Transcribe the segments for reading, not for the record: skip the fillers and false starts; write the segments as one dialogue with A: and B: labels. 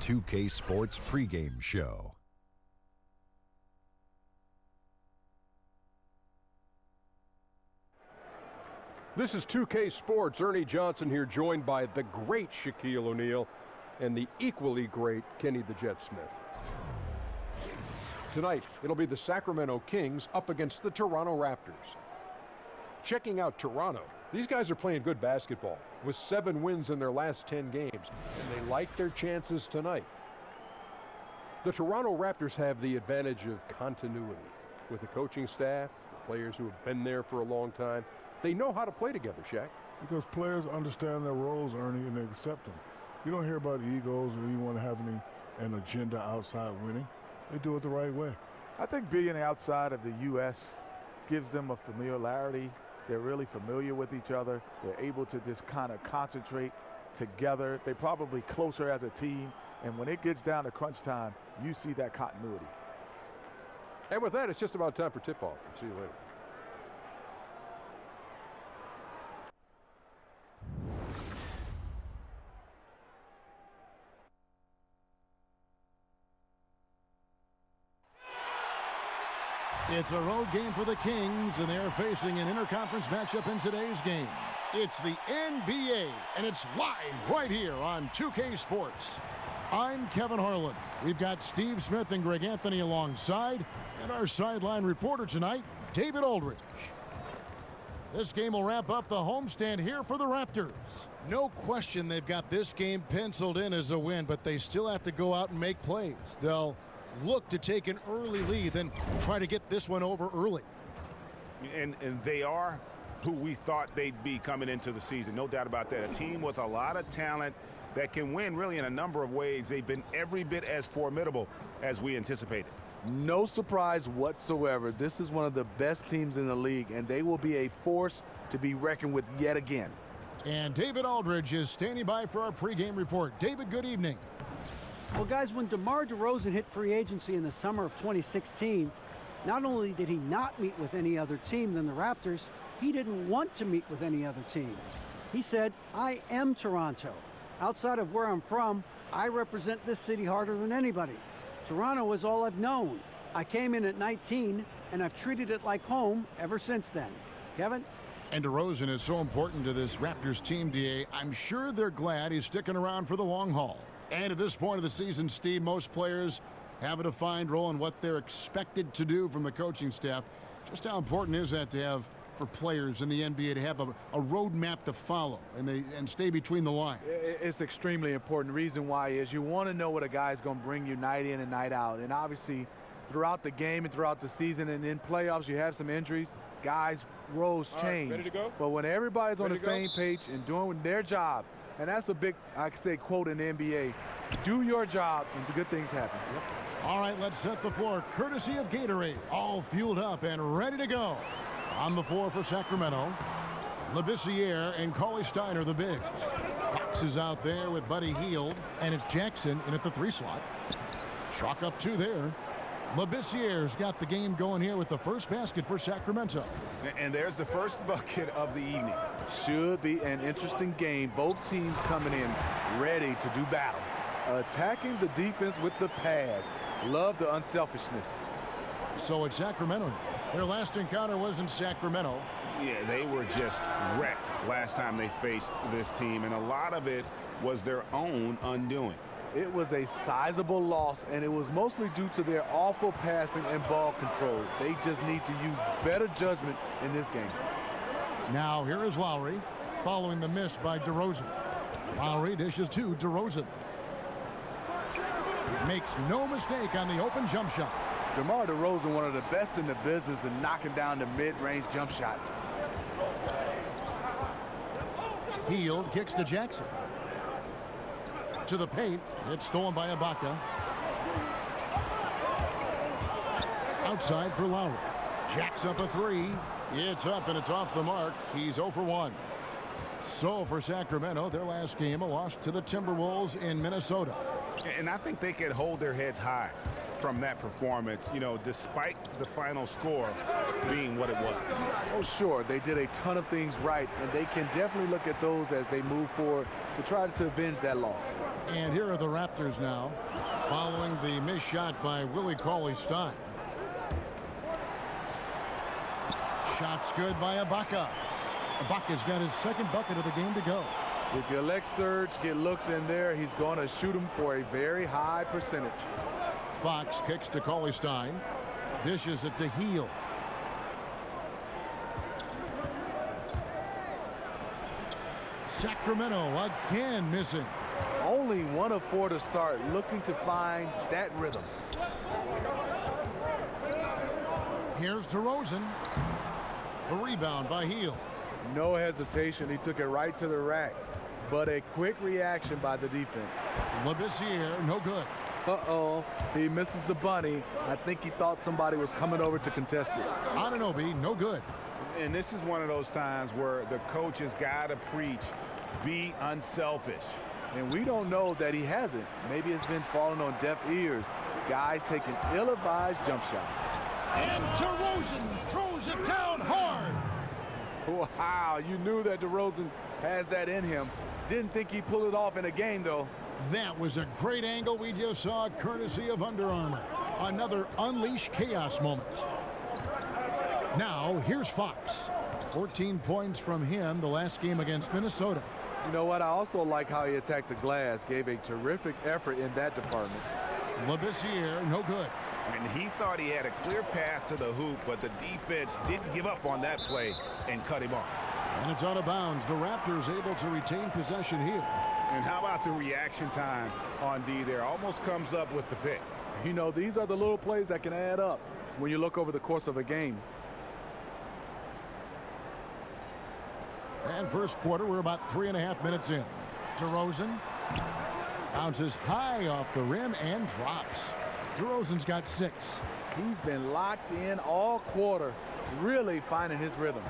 A: 2K Sports pregame show.
B: This is 2K Sports. Ernie Johnson here, joined by the great Shaquille O'Neal and the equally great Kenny the Jet Smith. Tonight, it'll be the Sacramento Kings up against the Toronto Raptors. Checking out Toronto, these guys are playing good basketball with 7 wins in their last 10 games, and they like their chances tonight. The Toronto Raptors have the advantage of continuity with the coaching staff, the players who have been there for a long time. They know how to play together, Shaq.
C: Because players understand their roles, Ernie, and they accept them. You don't hear about egos or anyone having an agenda outside winning. They do it the right way.
D: I think being outside of the U.S. gives them a familiarity. They're really familiar with each other. They're able to just kind of concentrate together. They're probably closer as a team. And when it gets down to crunch time, you see that continuity.
B: And with that, it's just about time for tip-off. See you later.
E: It's a road game for the Kings, and they're facing an interconference matchup in today's game. It's the NBA, and it's live right here on 2K Sports. I'm Kevin Harlan. We've got Steve Smith and Greg Anthony alongside, and our sideline reporter tonight, David Aldridge. This game will wrap up the homestand here for the Raptors. No question they've got this game penciled in as a win, but they still have to go out and make plays. They'll look to take an early lead, then try to get this one over early.
F: And they are who we thought they'd be coming into the season, no doubt about that. A team with a lot of talent that can win really in a number of ways. They've been every bit as formidable as we anticipated.
G: No surprise whatsoever. This is one of the best teams in the league, and they will be a force to be reckoned with yet again.
E: And David Aldridge is standing by for our pregame report. David, good evening.
H: Well, guys, when DeMar DeRozan hit free agency in the summer of 2016, not only did he not meet with any other team than the Raptors, he didn't want to meet with any other team. He said, "I am Toronto. Outside of where I'm from, I represent this city harder than anybody. Toronto is all I've known. I came in at 19, and I've treated it like home ever since then." Kevin?
E: And DeRozan is so important to this Raptors team, DA. I'm sure they're glad he's sticking around for the long haul. And at this point of the season, Steve, most players have a defined role in what they're expected to do from the coaching staff. Just how important is that to have for players in the NBA to have a roadmap to follow and stay between the lines?
G: It's extremely important. The reason why is you want to know what a guy's going to bring you night in and night out. And obviously, throughout the game and throughout the season and in playoffs, you have some injuries. Guys' roles change.
B: Ready to go?
G: But when everybody's on the same page and doing their job, and that's a big, I could say, quote in the NBA, do your job and good things happen.
E: Yep. All right, let's set the floor courtesy of Gatorade. All fueled up and ready to go. On the floor for Sacramento, Labissiere and Cauley Steiner, the bigs. Fox is out there with Buddy Hield, and it's Jackson in at the 3 slot. Chalk up 2 there. Labissiere's got the game going here with the first basket for Sacramento.
F: And there's the first bucket of the evening.
G: Should be an interesting game. Both teams coming in ready to do battle. Attacking the defense with the pass. Love the unselfishness.
E: So it's Sacramento. Their last encounter was in Sacramento.
F: Yeah, they were just wrecked last time they faced this team, and a lot of it was their own undoing.
G: It was a sizable loss, and it was mostly due to their awful passing and ball control. They just need to use better judgment in this game.
E: Now here is Lowry, following the miss by DeRozan. Lowry dishes to DeRozan. Makes no mistake on the open jump shot.
G: DeMar DeRozan, one of the best in the business in knocking down the mid-range jump shot.
E: Hield kicks to Jackson. To the paint. It's stolen by Ibaka. Outside for Lowry. Jacks up a 3. It's up and it's off the mark. He's 0 for 1. So for Sacramento, their last game, a loss to the Timberwolves in Minnesota.
F: And I think they can hold their heads high from that performance, you know, despite the final score being what it was.
G: Oh, sure. They did a ton of things right, and they can definitely look at those as they move forward to try to avenge that loss.
E: And here are the Raptors now, following the missed shot by Willie Cauley-Stein. Shot's good by Ibaka. Ibaka's got his second bucket of the game to go.
G: If you let Serge get looks in there, he's going to shoot him for a very high percentage.
E: Fox kicks to Cauley-Stein. Dishes it to Hield. Sacramento again missing.
G: Only 1 of 4 to start, looking to find that rhythm.
E: Here's DeRozan. The rebound by Hield.
G: No hesitation. He took it right to the rack. But a quick reaction by the defense.
E: Labissiere, no good.
G: Uh-oh. He misses the bunny. I think he thought somebody was coming over to contest it.
E: Anunoby, no good.
F: And this is one of those times where the coach has got to preach, be unselfish.
G: And we don't know that he hasn't. Maybe it's been falling on deaf ears. Guys taking ill-advised jump shots.
E: And DeRozan throws it down hard.
G: Wow, you knew that DeRozan has that in him. Didn't think he'd pull it off in a game, though.
E: That was a great angle we just saw, courtesy of Under Armour. Another Unleash Chaos moment. Now, here's Fox. 14 points from him the last game against Minnesota.
G: You know what? I also like how he attacked the glass. Gave a terrific effort in that department.
E: Labissiere, no good.
F: And he thought he had a clear path to the hoop, but the defense didn't give up on that play and cut him off.
E: And it's out of bounds. The Raptors able to retain possession here.
F: And how about the reaction time on D there? Almost comes up with the pick.
G: You know, these are the little plays that can add up when you look over the course of a game.
E: And first quarter, we're about 3.5 minutes in. DeRozan bounces high off the rim and drops. DeRozan's got 6.
G: He's been locked in all quarter, really finding his rhythm.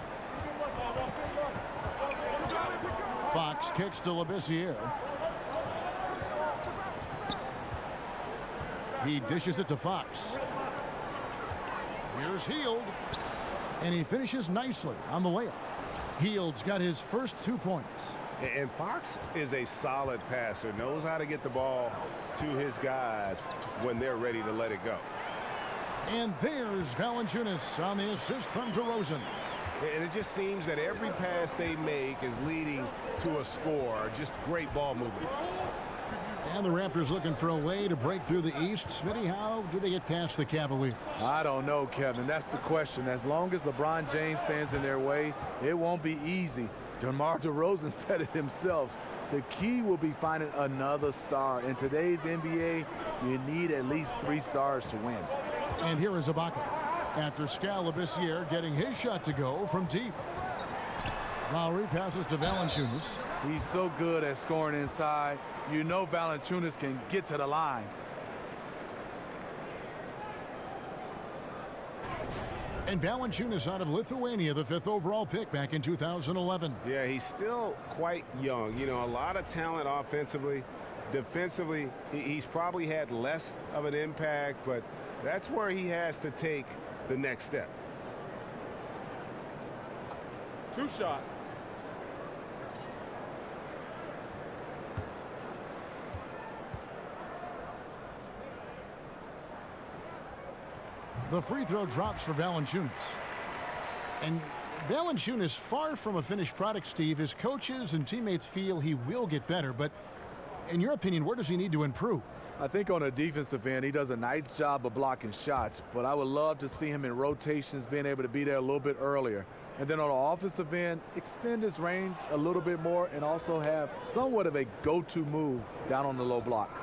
E: Fox kicks to Labissiere. He dishes it to Fox. Here's Hield. And he finishes nicely on the layup. Hield's got his first 2 points.
F: And Fox is a solid passer, knows how to get the ball to his guys when they're ready to let it go.
E: And there's Valanciunas on the assist from DeRozan.
F: And it just seems that every pass they make is leading to a score. Just great ball movement.
E: And the Raptors looking for a way to break through the East. Smitty, how do they get past the Cavaliers?
G: I don't know, Kevin. That's the question. As long as LeBron James stands in their way, it won't be easy. DeMar DeRozan said it himself. The key will be finding another star. In today's NBA, you need at least 3 stars to win.
E: And here is Ibaka. After Labissiere getting his shot to go from deep. Lowry passes to Valanciunas.
G: He's so good at scoring inside. You know Valanciunas can get to the line.
E: And Valanciunas out of Lithuania, the 5th overall pick back in 2011.
F: Yeah, he's still quite young. You know, a lot of talent offensively. Defensively, he's probably had less of an impact, but that's where he has to take the next step.
G: 2 shots.
E: The free throw drops for Valanciunas. And Valanciunas, far from a finished product, Steve. His coaches and teammates feel he will get better, but in your opinion, where does he need to improve?
G: I think on a defensive end, he does a nice job of blocking shots, but I would love to see him in rotations, being able to be there a little bit earlier. And then on the offensive end, extend his range a little bit more and also have somewhat of a go-to move down on the low block.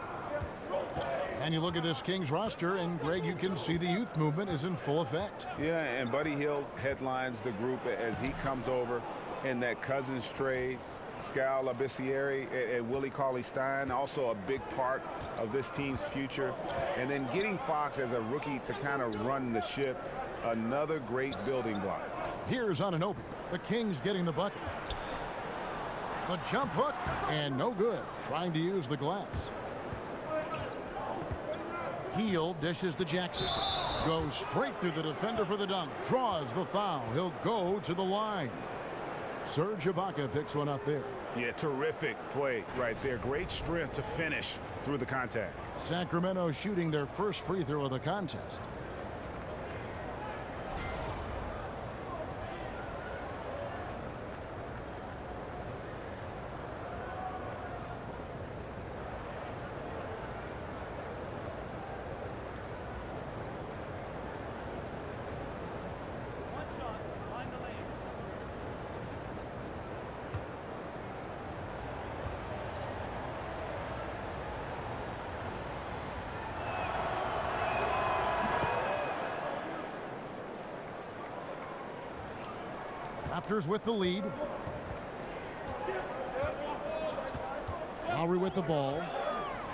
E: And you look at this Kings roster, and Greg, you can see the youth movement is in full effect.
F: Yeah, and Buddy Hield headlines the group as he comes over in that Cousins trade. Skal Labissiere and Willie Cauley-Stein, also a big part of this team's future. And then getting Fox as a rookie to kind of run the ship, another great building block.
E: Here's Anunoby. The Kings getting the bucket. The jump hook, and no good. Trying to use the glass. Heel dishes to Jackson. Goes straight through the defender for the dunk. Draws the foul. He'll go to the line. Serge Ibaka picks one up there.
F: Yeah, terrific play right there. Great strength to finish through the contact.
E: Sacramento shooting their first free throw of the contest. Raptors with the lead. Lowry with the ball.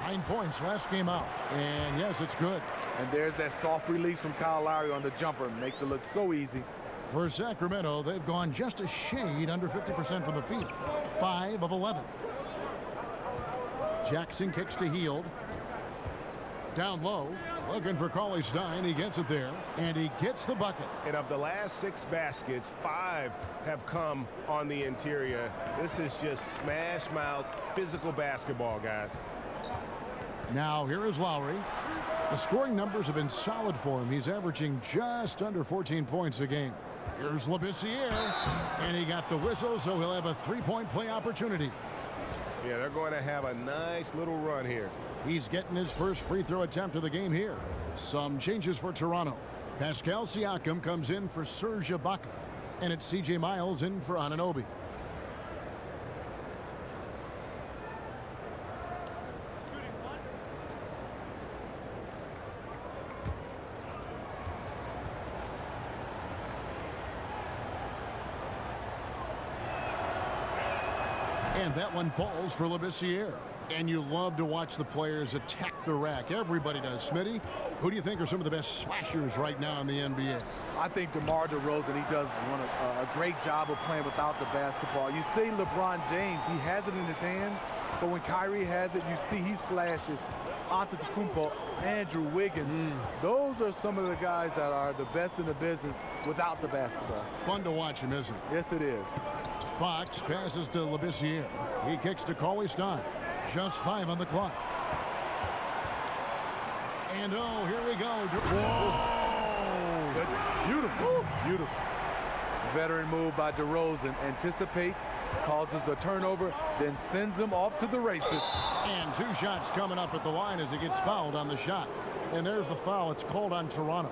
E: 9 points last game out. And yes, it's good.
G: And there's that soft release from Kyle Lowry on the jumper. Makes it look so easy.
E: For Sacramento, they've gone just a shade under 50% from the field. 5 of 11. Jackson kicks to Hield. Down low, looking for Cauley-Stein. He gets it there, and he gets the bucket.
F: And of the last 6 baskets, 5 have come on the interior. This is just smash-mouth physical basketball, guys.
E: Now here is Lowry. The scoring numbers have been solid for him. He's averaging just under 14 points a game. Here's Labissiere, and he got the whistle, so he'll have a 3-point play opportunity.
F: Yeah, they're going to have a nice little run here.
E: He's getting his first free throw attempt of the game here. Some changes for Toronto. Pascal Siakam comes in for Serge Ibaka, and it's C.J. Miles in for Anunoby. And that one falls for Labissiere. And you love to watch the players attack the rack. Everybody does. Smitty, who do you think are some of the best slashers right now in the NBA?
G: I think DeMar DeRozan, he does a great job of playing without the basketball. You see LeBron James, he has it in his hands, but when Kyrie has it, you see he slashes. Antetokounmpo, Andrew Wiggins. Those are some of the guys that are the best in the business without the basketball.
E: Fun to watch him, isn't it?
G: Yes, it is.
E: Fox passes to Labissiere. He kicks to Cauley-Stein. Just 5 on the clock. And oh, here we go. Whoa!
G: Beautiful. Beautiful. Veteran move by DeRozan. Anticipates, causes the turnover, then sends him off to the races.
E: And 2 shots coming up at the line as he gets fouled on the shot. And there's the foul. It's called on Toronto.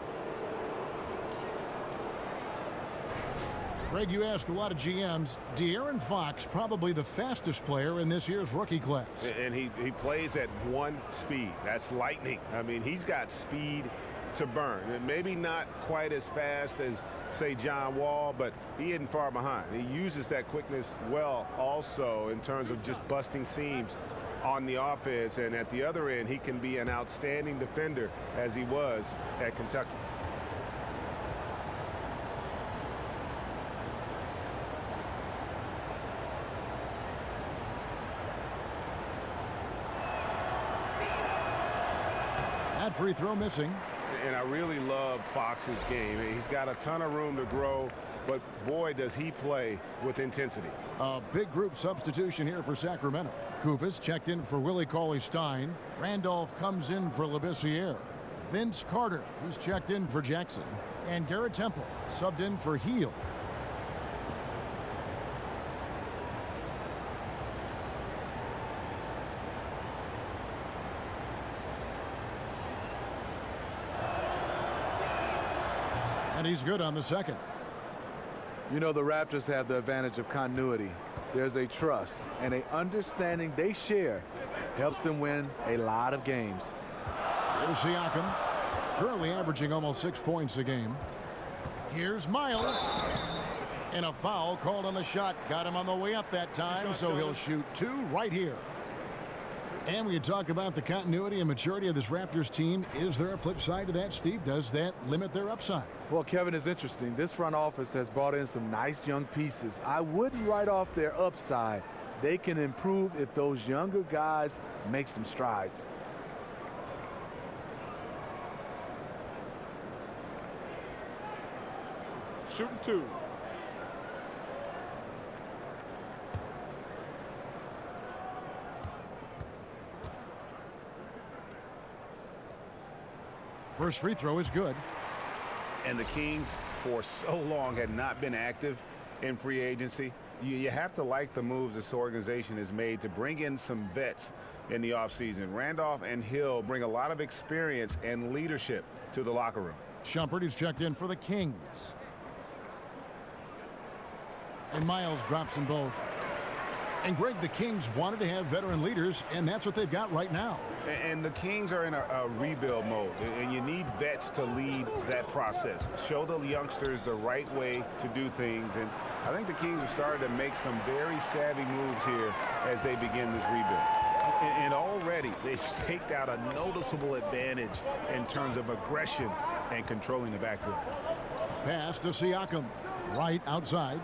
E: Greg, you ask a lot of GMs. De'Aaron Fox, probably the fastest player in this year's rookie class.
F: And he plays at 1 speed. That's lightning. I mean, he's got speed to burn. And maybe not quite as fast as, say, John Wall, but he isn't far behind. He uses that quickness well also in terms of just busting seams on the offense. And at the other end, he can be an outstanding defender as he was at Kentucky.
E: That free throw missing.
F: And I really love Fox's game. He's got a ton of room to grow, but boy, does he play with intensity.
E: A big group substitution here for Sacramento. Kufis checked in for Willie Cauley-Stein. Randolph comes in for Labissiere. Vince Carter, who's checked in for Jackson. And Garrett Temple subbed in for Hield. And he's good on the second.
G: You know, the Raptors have the advantage of continuity. There's a trust and an understanding they share helps them win a lot of games.
E: Here's Siakam, currently averaging almost 6 points a game. Here's Miles. And a foul called on the shot. Got him on the way up that time, so he'll shoot 2 right here. And when you talk about the continuity and maturity of this Raptors team, is there a flip side to that, Steve? Does that limit their upside?
G: Well, Kevin, is interesting. This front office has brought in some nice young pieces. I wouldn't write off their upside. They can improve if those younger guys make some strides.
D: shooting 2.
E: First free throw is good.
F: And the Kings, for so long, had not been active in free agency. You have to like the moves this organization has made to bring in some vets in the offseason. Randolph and Hill bring a lot of experience and leadership to the locker room.
E: Shumpert is checked in for the Kings. And Miles drops them both. And Greg, the Kings wanted to have veteran leaders, and that's what they've got right now.
F: And the Kings are in a rebuild mode, and you need vets to lead that process. Show the youngsters the right way to do things, and I think the Kings have started to make some very savvy moves here as they begin this rebuild. And already they've staked out a noticeable advantage in terms of aggression and controlling the backcourt.
E: Pass to Siakam, right outside.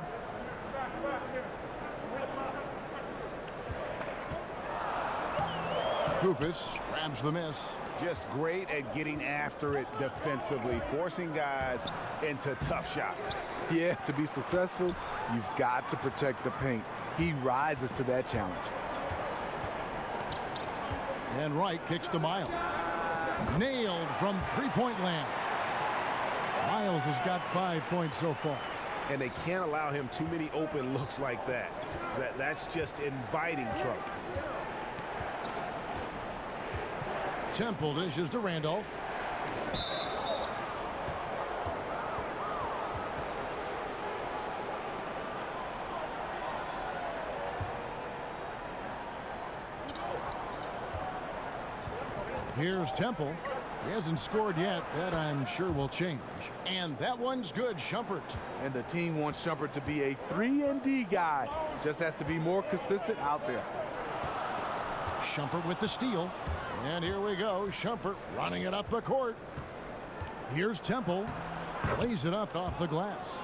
E: Kufis grabs the miss.
F: Just great at getting after it defensively, forcing guys into tough shots.
G: Yeah, to be successful, you've got to protect the paint. He rises to that challenge.
E: And Wright kicks to Miles. Nailed from three-point land. Miles has got 5 points so far.
F: And they can't allow him too many open looks like that. That's just inviting trouble.
E: Temple dishes to Randolph. Here's Temple. He hasn't scored yet. That, I'm sure, will change. And that one's good, Shumpert.
G: And the team wants Shumpert to be a 3-and-D guy. Just has to be more consistent out there.
E: Shumpert with the steal. And here we go. Shumpert running it up the court. Here's Temple. Lays it up off the glass.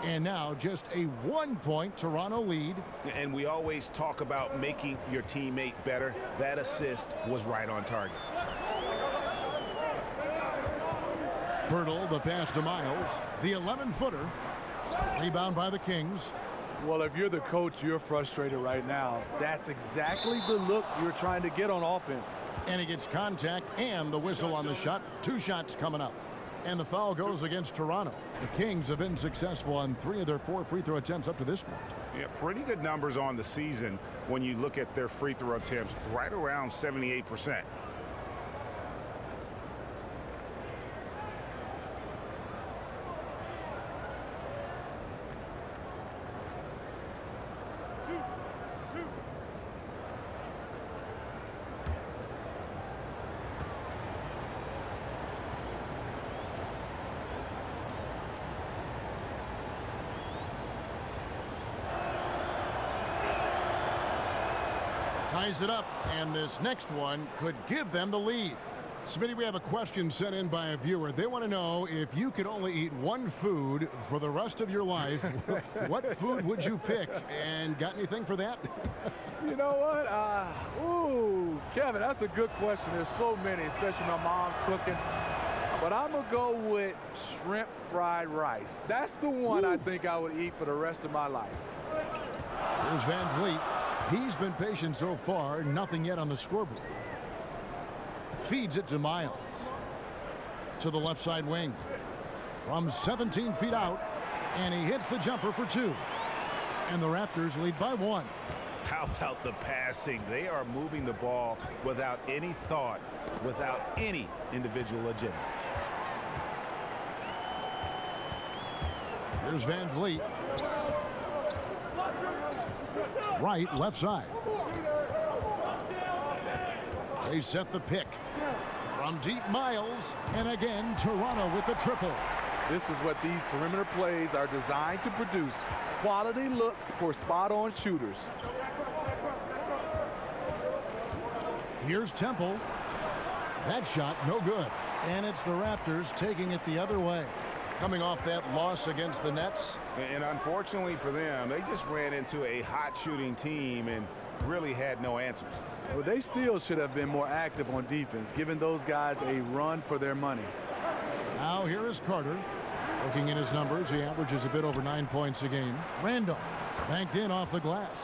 E: And now just a 1-point Toronto lead.
F: And we always talk about making your teammate better. That assist was right on target.
E: Birtle, the pass to Miles. The 11-footer. Rebound by the Kings.
G: Well, if you're the coach, you're frustrated right now. That's exactly the look you're trying to get on offense.
E: And he gets contact and the whistle on the shot. 2 shots coming up. And the foul goes against Toronto. The Kings have been successful on 3 of their 4 free throw attempts up to this point.
F: Yeah, pretty good numbers on the season when you look at their free throw attempts, right around 78%.
E: Ties it up, and this next one could give them the lead. Smitty, we have a question sent in by a viewer. They want to know, if you could only eat one food for the rest of your life, what food would you pick? And got anything for that?
G: You know what? Kevin, that's a good question. There's so many, especially my mom's cooking. But I'm going to go with shrimp fried rice. That's the one I think I would eat for the rest of my life.
E: Here's Van Vliet. He's been patient so far. Nothing yet on the scoreboard. Feeds it to Miles. To the left side wing. From 17 feet out. And he hits the jumper for 2. And the Raptors lead by 1.
F: How about the passing? They are moving the ball without any thought, without any individual agendas.
E: Here's Van Vliet. Right, left side. They set the pick. From deep, Miles. And again, Toronto with the triple.
G: This is what these perimeter plays are designed to produce. Quality looks for spot-on shooters.
E: Here's Temple. That shot, no good. And it's the Raptors taking it the other way. Coming off that loss against the Nets.
F: And unfortunately for them, they just ran into a hot shooting team and really had no answers.
G: Well, they still should have been more active on defense, giving those guys a run for their money.
E: Now here is Carter. Looking at his numbers, he averages a bit over 9 points a game. Randolph banked in off the glass.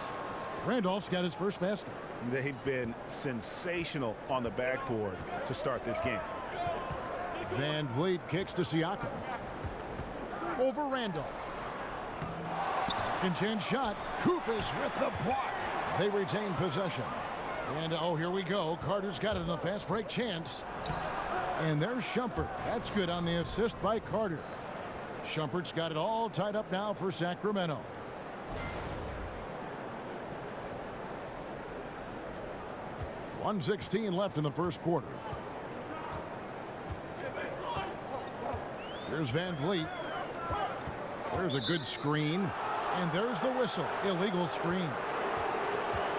E: Randolph's got his first basket.
F: They've been sensational on the backboard to start this game.
E: Van Vliet kicks to Siakam. Over Randolph. Second chance shot. Koufos with the block. They retain possession. And oh, here we go. Carter's got it in the fast break chance. And there's Shumpert. That's good on the assist by Carter. Shumpert's got it all tied up now for Sacramento. .116 left in the first quarter. Here's Van Vliet. There's a good screen. And there's the whistle. Illegal screen.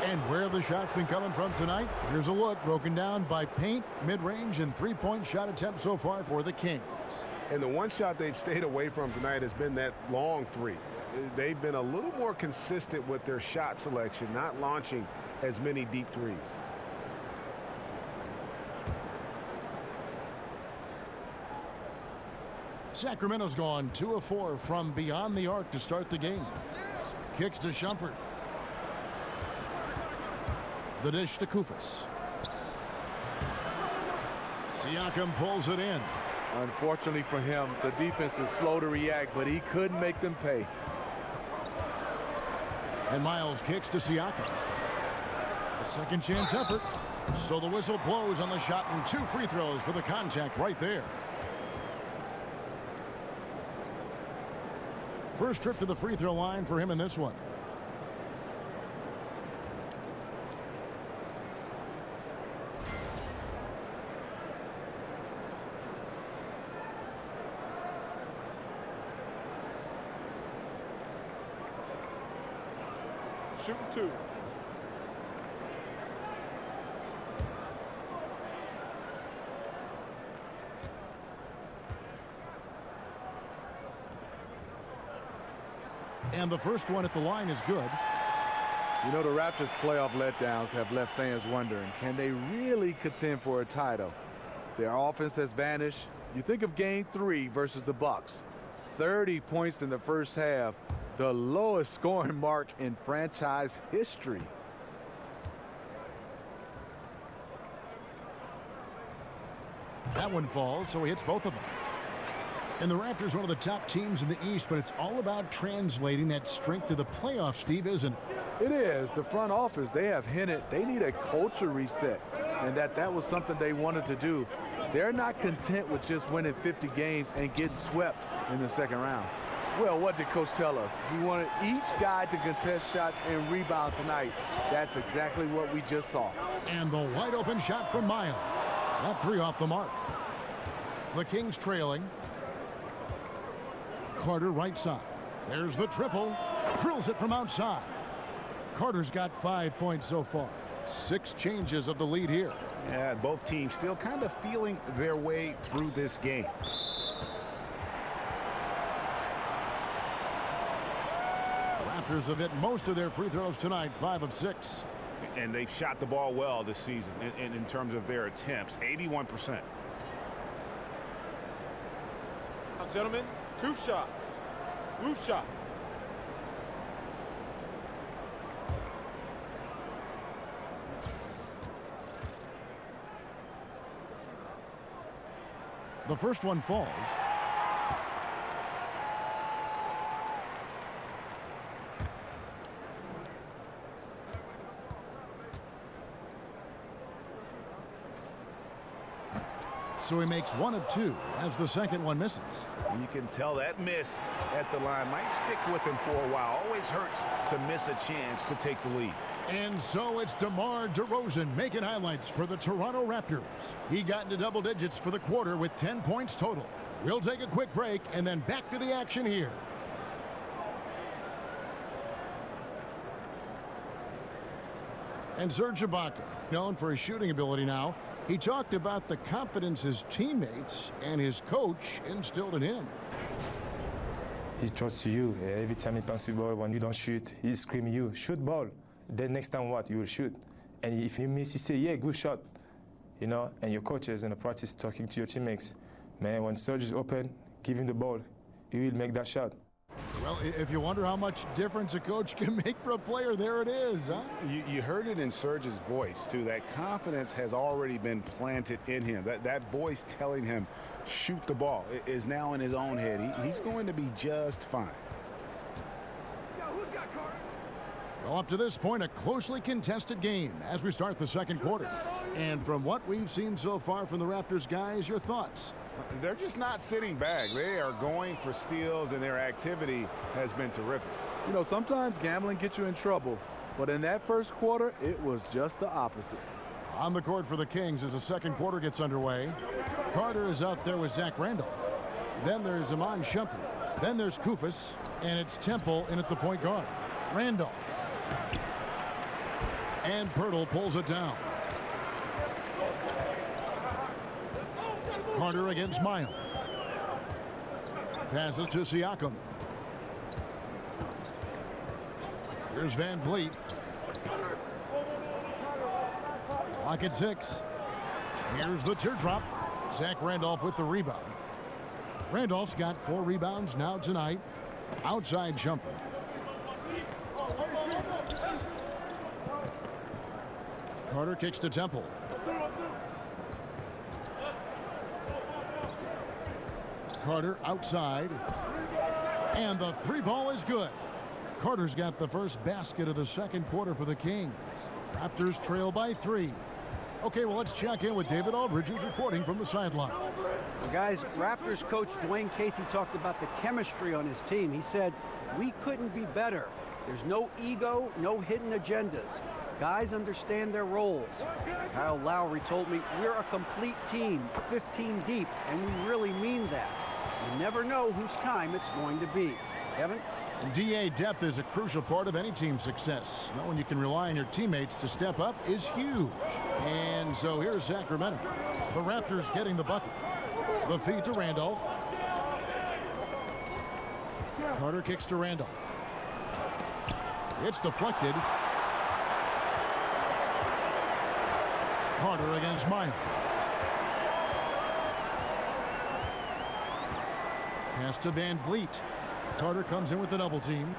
E: And where the shot's been coming from tonight, here's a look broken down by paint, mid-range, and three-point shot attempts so far for the Kings.
F: And the one shot they've stayed away from tonight has been that long three. They've been a little more consistent with their shot selection, not launching as many deep threes.
E: Sacramento's gone 2 of 4 from beyond the arc to start the game. Kicks to Shumpert. The dish to Koufos. Siakam pulls it in.
G: Unfortunately for him, the defense is slow to react, but he couldn't make them pay.
E: And Miles kicks to Siakam. A second chance effort. So the whistle blows on the shot and 2 free throws for the contact right there. First trip to the free throw line for him in this one.
D: Shooting 2.
E: And the first one at the line is good.
G: You know, the Raptors' playoff letdowns have left fans wondering, can they really contend for a title? Their offense has vanished. You think of Game 3 versus the Bucks. 30 points in the first half, the lowest scoring mark in franchise history.
E: That one falls, so he hits both of them. And the Raptors, one of the top teams in the East, but it's all about translating that strength to the playoffs, Steve, isn't it?
G: It is. The front office, they have hinted they need a culture reset, and that was something they wanted to do. They're not content with just winning 50 games and getting swept in the second round. Well, what did Coach tell us? He wanted each guy to contest shots and rebound tonight. That's exactly what we just saw.
E: And the wide open shot from Miles. That 3 off the mark. The Kings trailing. Carter right side. There's the triple. Drills it from outside. Carter's got 5 points so far. 6 changes of the lead here.
F: Yeah, both teams still kind of feeling their way through this game.
E: Raptors have hit most of their free throws tonight, 5 of 6.
F: And they've shot the ball well this season in terms of their attempts, 81%.
I: Now, gentlemen, 2 shots. Loose shots.
E: The first one falls. So he makes 1 of 2 as the second one misses.
F: You can tell that miss at the line might stick with him for a while. Always hurts to miss a chance to take the lead.
E: And so it's DeMar DeRozan making highlights for the Toronto Raptors. He got into double digits for the quarter with 10 points total. We'll take a quick break and then back to the action here. And Serge Ibaka, known for his shooting ability now, he talked about the confidence his teammates and his coach instilled in him.
J: He trusts you. Every time he passes the ball, when you don't shoot, he's screaming you, shoot ball. Then next time what? You will shoot. And if you miss, you say, yeah, good shot. You know, and your coaches in the practice talking to your teammates. Man, when Serge is open, give him the ball. he will make that shot.
E: Well, if you wonder how much difference a coach can make for a player, there it is, huh?
F: You heard it in Serge's voice, too. That confidence has already been planted in him. That voice telling him, shoot the ball, is now in his own head. He's going to be just fine.
E: Well, up to this point, a closely contested game as we start the second quarter. And from what we've seen so far from the Raptors guys, your thoughts?
F: They're just not sitting back. They are going for steals, and their activity has been terrific.
G: You know, sometimes gambling gets you in trouble, but in that first quarter, it was just the opposite.
E: On the court for the Kings as the second quarter gets underway. Carter is out there with Zach Randolph. Then there's Iman Shumpert. Then there's Koufos, and it's Temple in at the point guard. Randolph. And Pirtle pulls it down. Carter against Miles. Passes to Siakam. Here's Van Vliet. Clock at 6. Here's the teardrop. Zach Randolph with the rebound. Randolph's got 4 rebounds now tonight. Outside Shumpert. Carter kicks to Temple. Carter outside. And the 3 ball is good. Carter's got the first basket of the second quarter for the Kings. Raptors trail by 3. Okay, well, let's check in with David Aldridge, who's reporting from the sideline.
H: Well, guys, Raptors coach Dwayne Casey talked about the chemistry on his team. He said, we couldn't be better. There's no ego, no hidden agendas. Guys understand their roles. Kyle Lowry told me, we're a complete team, 15 deep, and we really mean that. You never know whose time it's going to be. Kevin?
E: And DA depth is a crucial part of any team's success. Knowing you can rely on your teammates to step up is huge. And so here's Sacramento. The Raptors getting the bucket. The feed to Randolph. Carter kicks to Randolph. It's deflected. Carter against Miles. Pass to Van Vliet. Carter comes in with the double team.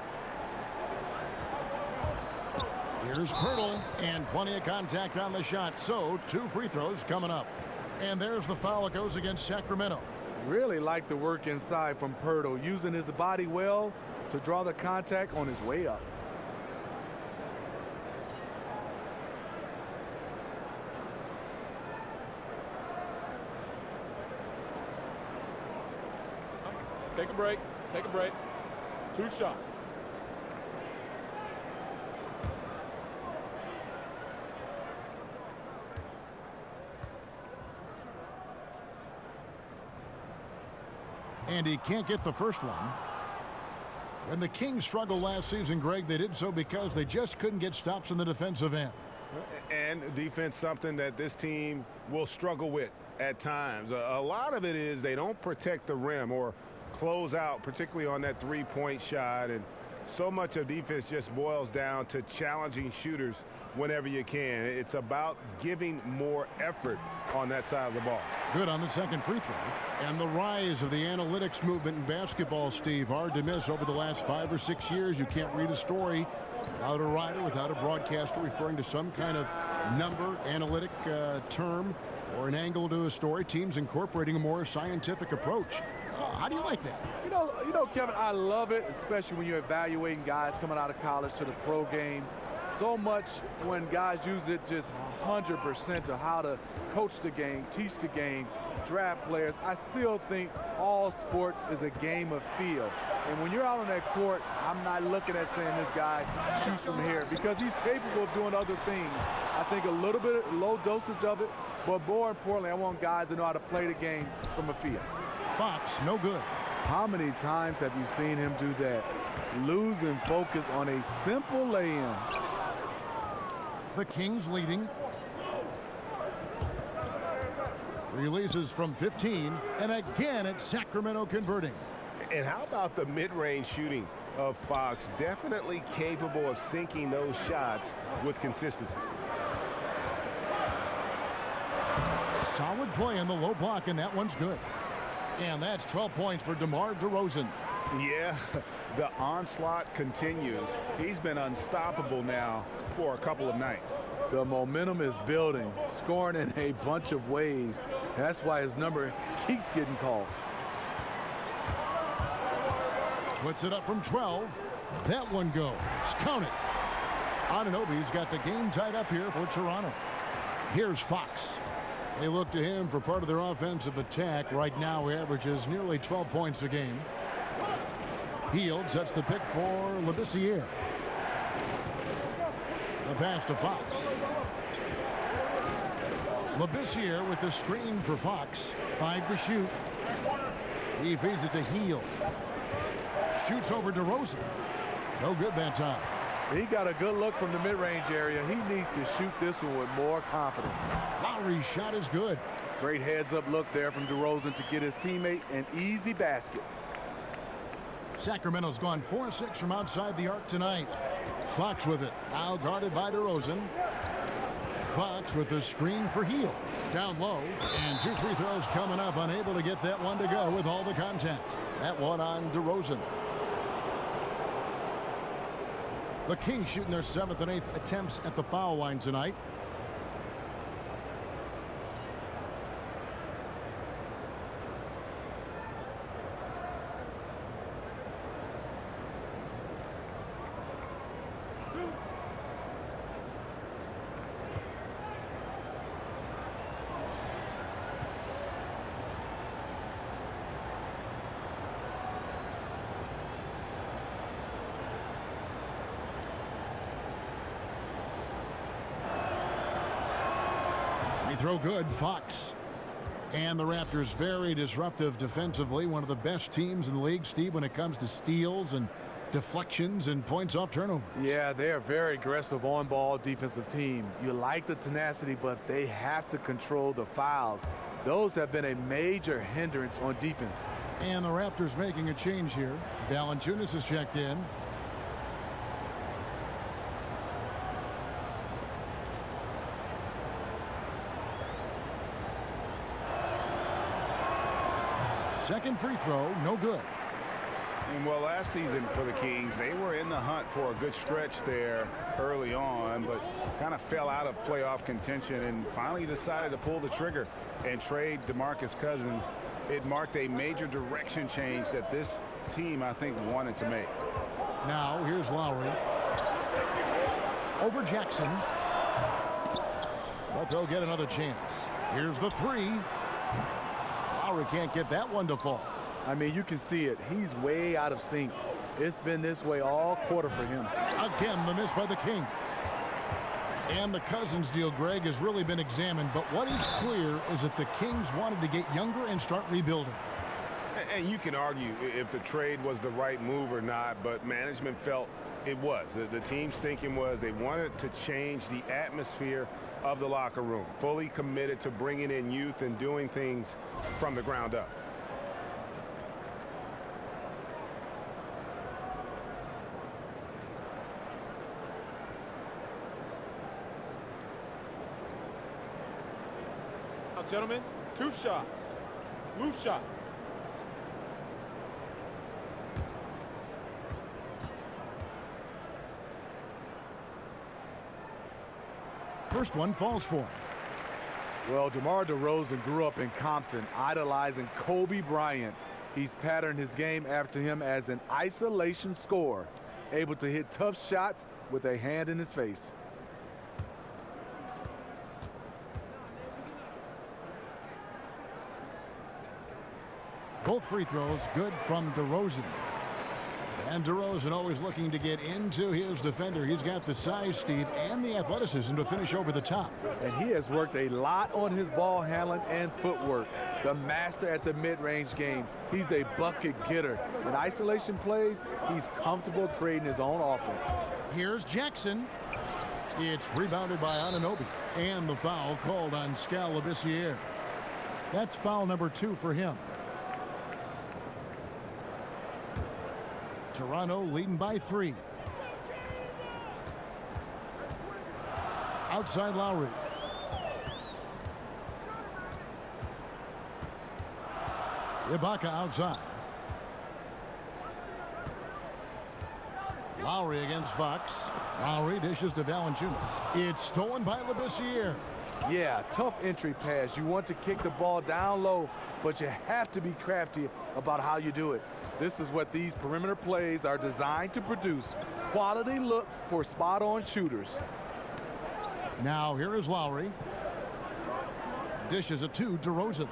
E: Here's Pirtle, and plenty of contact on the shot. So 2 free throws coming up. And there's the foul that goes against Sacramento.
G: Really like the work inside from Pirtle, using his body well to draw the contact on his way up.
I: Take a break. Take a break. 2 shots.
E: And he can't get the first one. When the Kings struggled last season, Greg, they did so because they just couldn't get stops in the defensive end.
F: And defense, something that this team will struggle with at times. A lot of it is they don't protect the rim or close out, particularly on that 3-point shot. And so much of defense just boils down to challenging shooters whenever you can. It's about giving more effort on that side of the ball.
E: Good on the second free throw. And the rise of the analytics movement in basketball, Steve, hard to miss over the last 5 or 6 years. You can't read a story without a writer, without a broadcaster referring to some kind of number, analytic term, or an angle to a story. Teams incorporating a more scientific approach. How do you like that?
G: You know, Kevin, I love it, especially when you're evaluating guys coming out of college to the pro game. So much when guys use it just 100% to how to coach the game, teach the game, draft players. I still think all sports is a game of feel. And when you're out on that court, I'm not looking at saying this guy shoots from here because he's capable of doing other things. I think a little bit of low dosage of it, but more importantly, I want guys to know how to play the game from a field.
E: Fox, no good.
G: How many times have you seen him do that? Losing focus on a simple lay-in.
E: The Kings leading. Releases from 15, and again it's Sacramento converting.
F: And how about the mid-range shooting of Fox? Definitely capable of sinking those shots with consistency.
E: Solid play in the low block, and that one's good. And that's 12 points for DeMar DeRozan.
F: Yeah, the onslaught continues. He's been unstoppable now for a couple of nights.
G: The momentum is building, scoring in a bunch of ways. That's why his number keeps getting called.
E: Puts it up from 12. That one goes. Count it. Anunoby's got the game tied up here for Toronto. Here's Fox. They look to him for part of their offensive attack. Right now, he averages nearly 12 points a game. Hield sets the pick for Labissiere. The pass to Fox. Labissiere with the screen for Fox. 5 to shoot. He feeds it to Hield. Shoots over DeRozan. No good that time.
G: He got a good look from the mid-range area. He needs to shoot this one with more confidence.
E: Lowry's shot is good.
G: Great heads-up look there from DeRozan to get his teammate an easy basket.
E: Sacramento's gone 4-6 from outside the arc tonight. Fox with it. Now guarded by DeRozan. Fox with the screen for Hield. Down low. And 2 free throws coming up. Unable to get that one to go with all the contact. That one on DeRozan. The Kings shooting their 7th and 8th attempts at the foul line tonight. Throw good. Fox. And the Raptors very disruptive defensively. One of the best teams in the league, Steve, when it comes to steals and deflections and points off turnovers.
G: Yeah, they are very aggressive on-ball defensive team. You like the tenacity, but they have to control the fouls. Those have been a major hindrance on defense.
E: And the Raptors making a change here. Valanciunas has checked in. Second free throw, no good.
F: And well, last season for the Kings, they were in the hunt for a good stretch there early on, but kind of fell out of playoff contention and finally decided to pull the trigger and trade DeMarcus Cousins. It marked a major direction change that this team, I think, wanted to make.
E: Now, here's Lowry. Over Jackson. But they'll get another chance. Here's the 3. Lowry can't get that one to fall.
G: I mean, you can see it. He's way out of sync. It's been this way all quarter for him.
E: Again, the miss by the Kings. And the Cousins deal, Greg, has really been examined. But what is clear is that the Kings wanted to get younger and start rebuilding.
F: And you can argue if the trade was the right move or not, but management felt it was. The team's thinking was they wanted to change the atmosphere of the locker room, fully committed to bringing in youth and doing things from the ground up.
I: Now, gentlemen, 2 shots. Loose shots.
E: First one falls for him.
G: Well, DeMar DeRozan grew up in Compton, idolizing Kobe Bryant. He's patterned his game after him as an isolation scorer, able to hit tough shots with a hand in his face.
E: Both free throws good from DeRozan. And DeRozan always looking to get into his defender. He's got the size, Steve, and the athleticism to finish over the top.
G: And he has worked a lot on his ball handling and footwork. The master at the mid-range game. He's a bucket getter. In isolation plays, he's comfortable creating his own offense.
E: Here's Jackson. It's rebounded by Anunoby. And the foul called on Labissiere. That's foul number 2 for him. Toronto leading by 3. Outside Lowry. Ibaka outside. Lowry against Fox. Lowry dishes to Valanciunas. It's stolen by Labissiere.
G: Yeah, tough entry pass. You want to kick the ball down low, but you have to be crafty about how you do it. This is what these perimeter plays are designed to produce. Quality looks for spot-on shooters.
E: Now here is Lowry. Dishes it to DeRozan.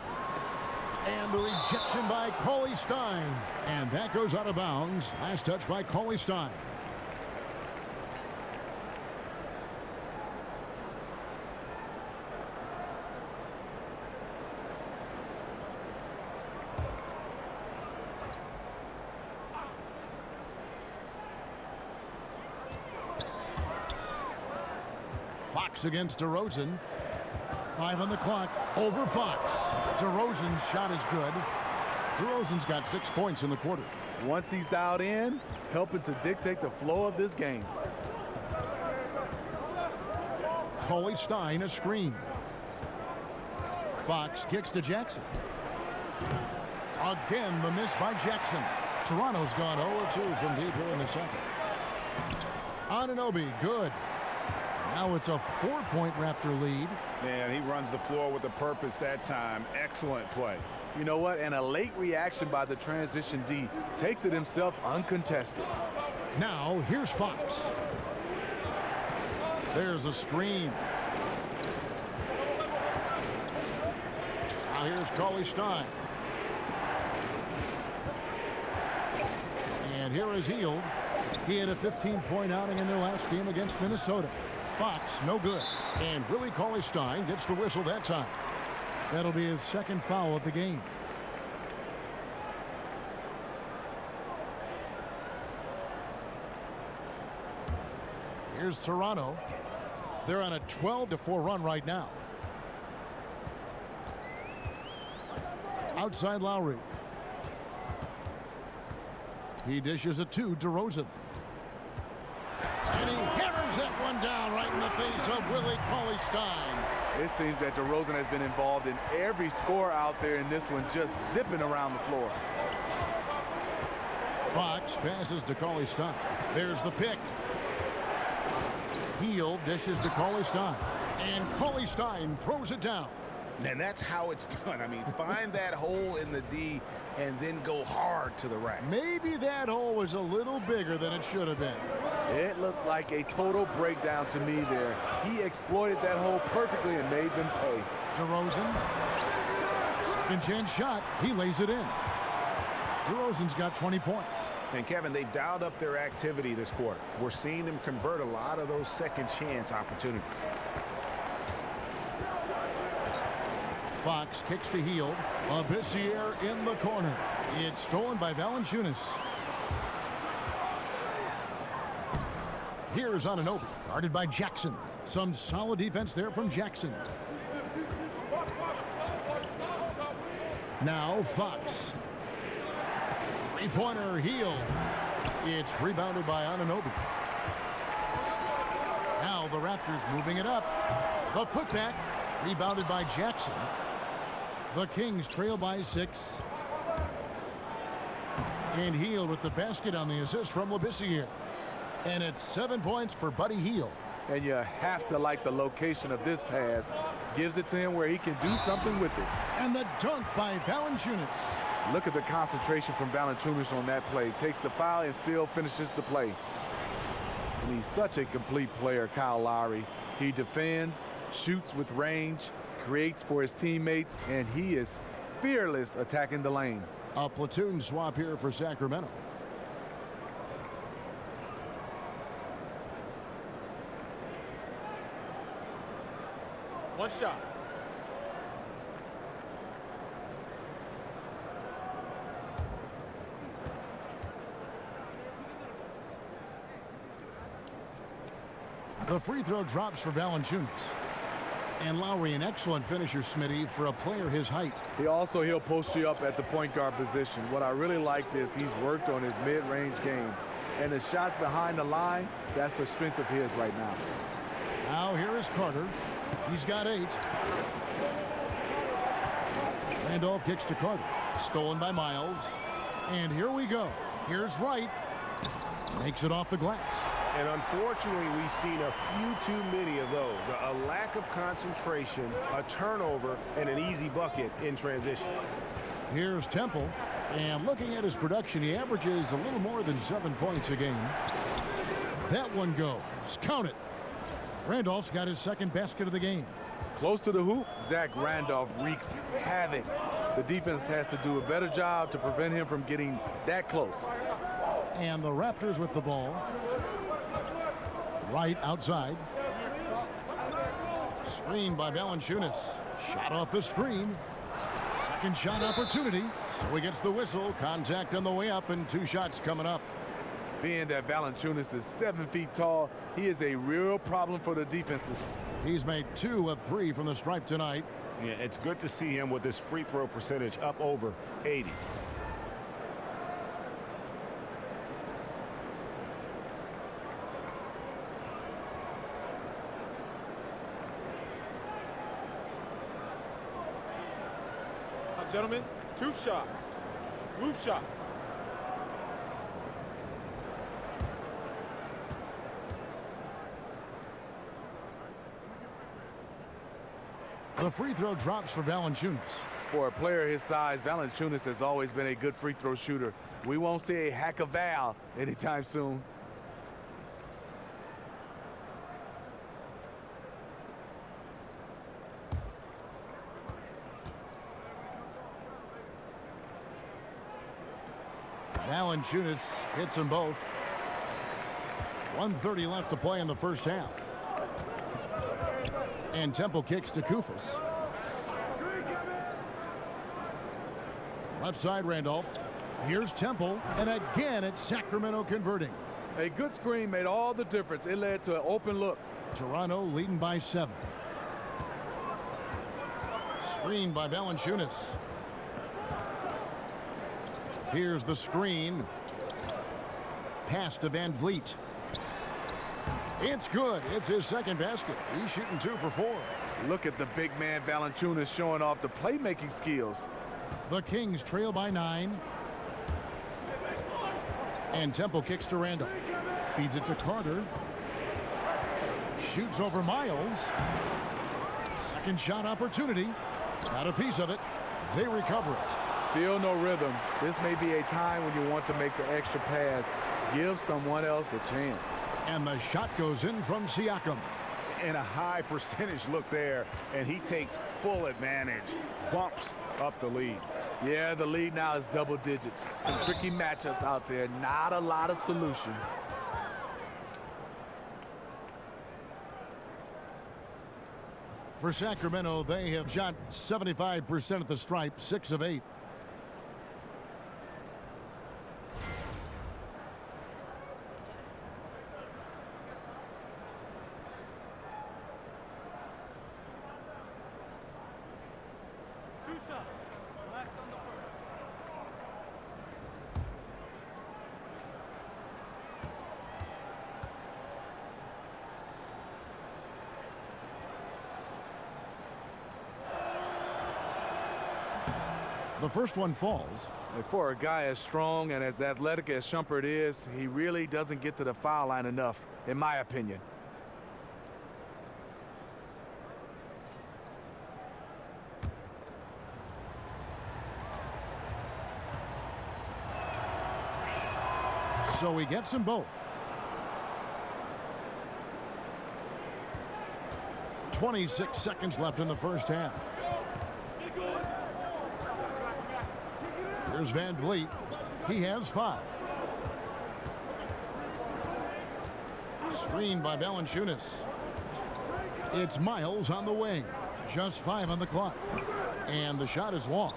E: And the rejection by Cauley Stein. And that goes out of bounds. Last touch by Cauley Stein. Fox against DeRozan. 5 on the clock. Over Fox. DeRozan's shot is good. DeRozan's got 6 points in the quarter.
G: Once he's dialed in, helping to dictate the flow of this game.
E: Cauley Stein a screen. Fox kicks to Jackson. Again, the miss by Jackson. Toronto's gone 0-2 from deep here in the second. Anunoby, good. Now it's a 4-point Raptor lead.
F: Man, he runs the floor with a purpose that time. Excellent play.
G: You know what? And a late reaction by the transition D takes it himself uncontested.
E: Now here's Fox. There's a screen. Now here's Cauley Stein. And here is Hield. He had a 15-point outing in their last game against Minnesota. Fox, no good. And Willie Cauley Stein gets the whistle that time. That'll be his second foul of the game. Here's Toronto. They're on a 12-4 run right now. Outside Lowry. He dishes it to DeRozan. And he hammers that one down right in the face of Willie Cauley Stein.
G: It seems that DeRozan has been involved in every score out there in this one, just zipping around the floor.
E: Fox passes to Cauley Stein. There's the pick. Hield dishes to Cauley Stein. And Cauley Stein throws it down.
F: And that's how it's done. I mean, find that hole in the D and then go hard to the rack.
E: Maybe that hole was a little bigger than it should have been.
G: It looked like a total breakdown to me there. He exploited that hole perfectly and made them pay.
E: DeRozan. Second chance shot. He lays it in. DeRozan's got 20 points.
F: And Kevin, they dialed up their activity this quarter. We're seeing them convert a lot of those second chance opportunities.
E: Fox kicks to Hield. Labissiere in the corner. It's stolen by Valanciunas. Here's Anunoby, guarded by Jackson. Some solid defense there from Jackson. Now Fox. Three-pointer, Hield. It's rebounded by Anunoby. Now the Raptors moving it up. The putback, rebounded by Jackson. The Kings trail by 6. And Hield with the basket on the assist from Labissiere. And it's 7 points for Buddy Hield.
G: And you have to like the location of this pass. Gives it to him where he can do something with it.
E: And the dunk by Valanciunas.
G: Look at the concentration from Valanciunas on that play. Takes the foul and still finishes the play. And he's such a complete player, Kyle Lowry. He defends, shoots with range, creates for his teammates, and he is fearless attacking the lane.
E: A platoon swap here for Sacramento.
I: One shot.
E: The free throw drops for Valanciunas. And Lowry, an excellent finisher, Smitty, for a player his height.
G: He'll post you up at the point guard position. What I really liked is he's worked on his mid-range game. And the shots behind the line, that's the strength of his right now.
E: Now here is Carter. He's got 8. Randolph kicks to Carter. Stolen by Miles. And here we go. Here's Wright. Makes it off the glass.
F: And unfortunately, we've seen a few too many of those. A lack of concentration, a turnover, and an easy bucket in transition.
E: Here's Temple. And looking at his production, he averages a little more than 7 points a game. That one goes. Count it. Randolph's got his second basket of the game.
G: Close to the hoop, Zach Randolph wreaks havoc. The defense has to do a better job to prevent him from getting that close.
E: And the Raptors with the ball. Right outside. Screen by Valanciunas. Shot off the screen. Second shot opportunity. So he gets the whistle. Contact on the way up and 2 shots coming up.
G: Being that Valanciunas is 7 feet tall, he is a real problem for the defenses.
E: He's made 2 of 3 from the stripe tonight.
F: Yeah, it's good to see him with his free throw percentage up over 80.
I: Gentlemen, 2 shots. Move shots.
E: The free throw drops for Valanciunas.
G: For a player his size, Valanciunas has always been a good free throw shooter. We won't see a hack of Val anytime soon.
E: Valanciunas hits them both. 1:30 left to play in the first half. And Temple kicks to Koufos. Left side, Randolph. Here's Temple. And again, it's Sacramento converting.
G: A good screen made all the difference. It led to an open look.
E: Toronto leading by 7. Screen by Valanciunas. Here's the screen. Pass to Van Vliet. It's good. It's his second basket. He's shooting 2 for 4.
G: Look at the big man Valanciunas showing off the playmaking skills.
E: The Kings trail by 9. And Temple kicks to Randall. Feeds it to Carter. Shoots over Miles. Second shot opportunity. Got a piece of it. They recover it.
G: Still no rhythm. This may be a time when you want to make the extra pass. Give someone else a chance.
E: And the shot goes in from Siakam.
F: And a high percentage look there, and he takes full advantage. Bumps up the lead.
G: Yeah, the lead now is double digits. Some tricky matchups out there. Not a lot of solutions.
E: For Sacramento, they have shot 75% at the stripe, 6 of 8. The first one falls.
G: And for a guy as strong and as athletic as Shumpert is, he really doesn't get to the foul line enough, in my opinion.
E: So he gets them both. 26 seconds left in the first half. Here's Van Vliet. He has 5. Screen by Valanciunas. It's Miles on the wing. Just 5 on the clock. And the shot is long.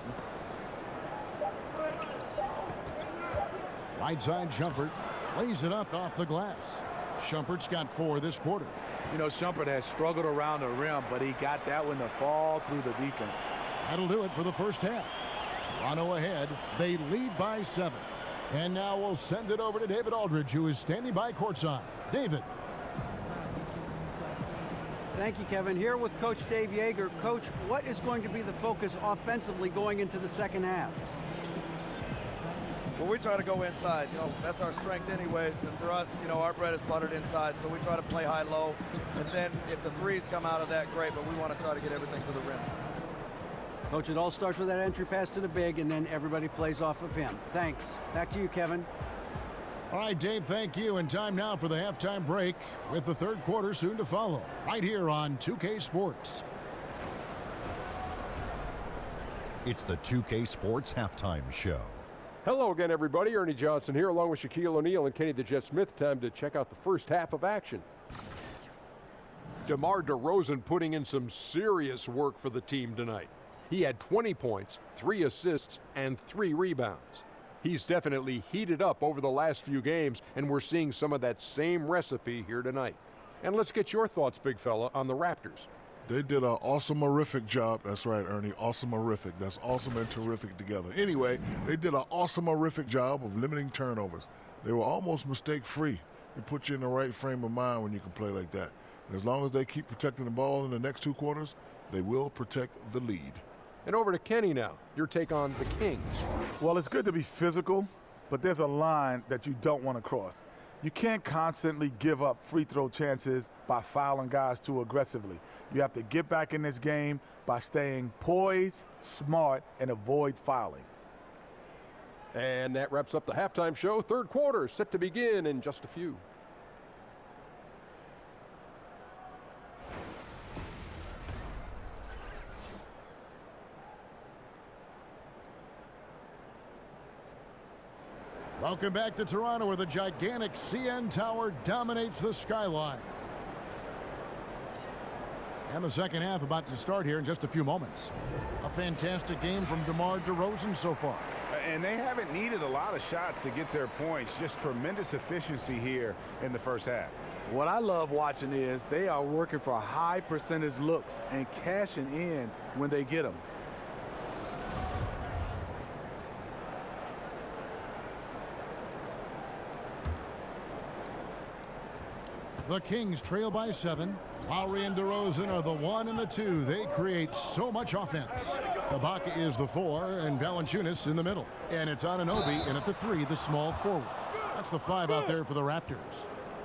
E: Right side, Shumpert lays it up off the glass. Shumpert's got 4 this quarter.
G: You know, Shumpert has struggled around the rim, but he got that one to fall through the defense.
E: That'll do it for the first half. Toronto ahead. They lead by 7. And now we'll send it over to David Aldridge, who is standing by courtside. David.
H: Thank you, Kevin. Here with Coach Dave Yeager. Coach, what is going to be the focus offensively going into the second half?
K: But we try to go inside. You know, that's our strength anyways. And for us, you know, our bread is buttered inside. So we try to play high-low. And then if the threes come out of that, great. But we want to try to get everything to the rim.
H: Coach, it all starts with that entry pass to the big, and then everybody plays off of him. Thanks. Back to you, Kevin.
E: All right, Dave, thank you. And time now for the halftime break with the third quarter soon to follow right here on 2K Sports.
A: It's the 2K Sports Halftime Show.
B: Hello again, everybody. Ernie Johnson here, along with Shaquille O'Neal and Kenny the Jet Smith. Time to check out the first half of action. DeMar DeRozan putting in some serious work for the team tonight. He had 20 points, 3 assists, and 3 rebounds. He's definitely heated up over the last few games, and we're seeing some of that same recipe here tonight. And let's get your thoughts, big fella, on the Raptors.
C: They did an awesome-erific job. That's right, Ernie. Awesome-erific. That's awesome and terrific together. Anyway, they did an awesome-erific job of limiting turnovers. They were almost mistake-free. It puts you in the right frame of mind when you can play like that. And as long as they keep protecting the ball in the next 2 quarters, they will protect the lead.
B: And over to Kenny now. Your take on the Kings.
D: Well, it's good to be physical, but there's a line that you don't want to cross. You can't constantly give up free throw chances by fouling guys too aggressively. You have to get back in this game by staying poised, smart, and avoid fouling.
B: And that wraps up the halftime show. Third quarter set to begin in just a few.
E: Welcome back to Toronto, where the gigantic CN Tower dominates the skyline. And the second half about to start here in just a few moments. A fantastic game from DeMar DeRozan so far.
F: And they haven't needed a lot of shots to get their points. Just tremendous efficiency here in the first half.
G: What I love watching is they are working for high percentage looks and cashing in when they get them.
E: The Kings trail by 7. Lowry and DeRozan are the 1 and the 2. They create so much offense. Ibaka is the 4 and Valanciunas in the middle. And it's Anunoby in at the 3, the small forward. That's the 5 out there for the Raptors.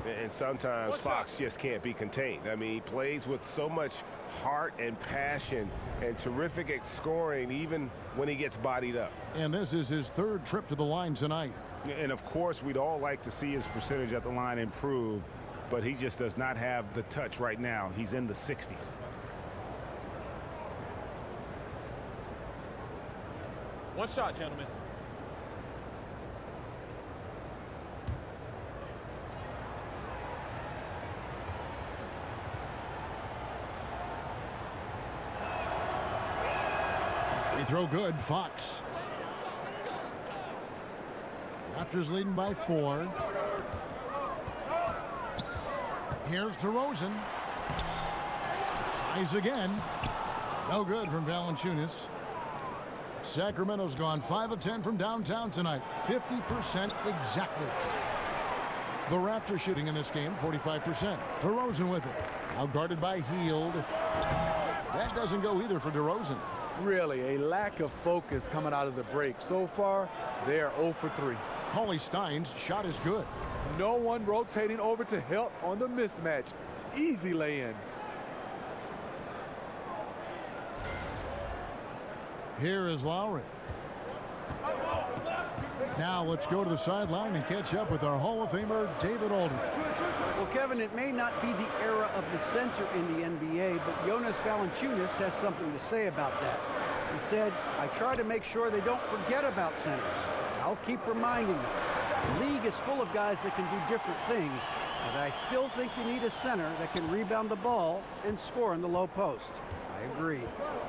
F: And sometimes Fox just can't be contained. I mean, he plays with so much heart and passion and terrific at scoring even when he gets bodied up.
E: And this is his 3rd trip to the line tonight.
F: And of course, we'd all like to see his percentage at the line improve, but he just does not have the touch right now. He's in the 60s.
I: One shot, gentlemen.
E: Free throw good, Fox. Raptors leading by 4. Here's DeRozan. Tries again. No good from Valanciunas. Sacramento's gone 5 of 10 from downtown tonight. 50% exactly. The Raptors shooting in this game, 45%. DeRozan with it. Now guarded by Hield. That doesn't go either for DeRozan.
G: Really, a lack of focus coming out of the break. So far, they're 0 for 3.
E: Cauley Stein's shot is good.
G: No one rotating over to help on the mismatch. Easy lay-in.
E: Here is Lowry. Now let's go to the sideline and catch up with our Hall of Famer, David Aldridge.
H: Well, Kevin, it may not be the era of the center in the NBA, but Jonas Valanciunas has something to say about that. He said, I try to make sure they don't forget about centers. I'll keep reminding them. The league is full of guys that can do different things, but I still think you need a center that can rebound the ball and score in the low post. I agree.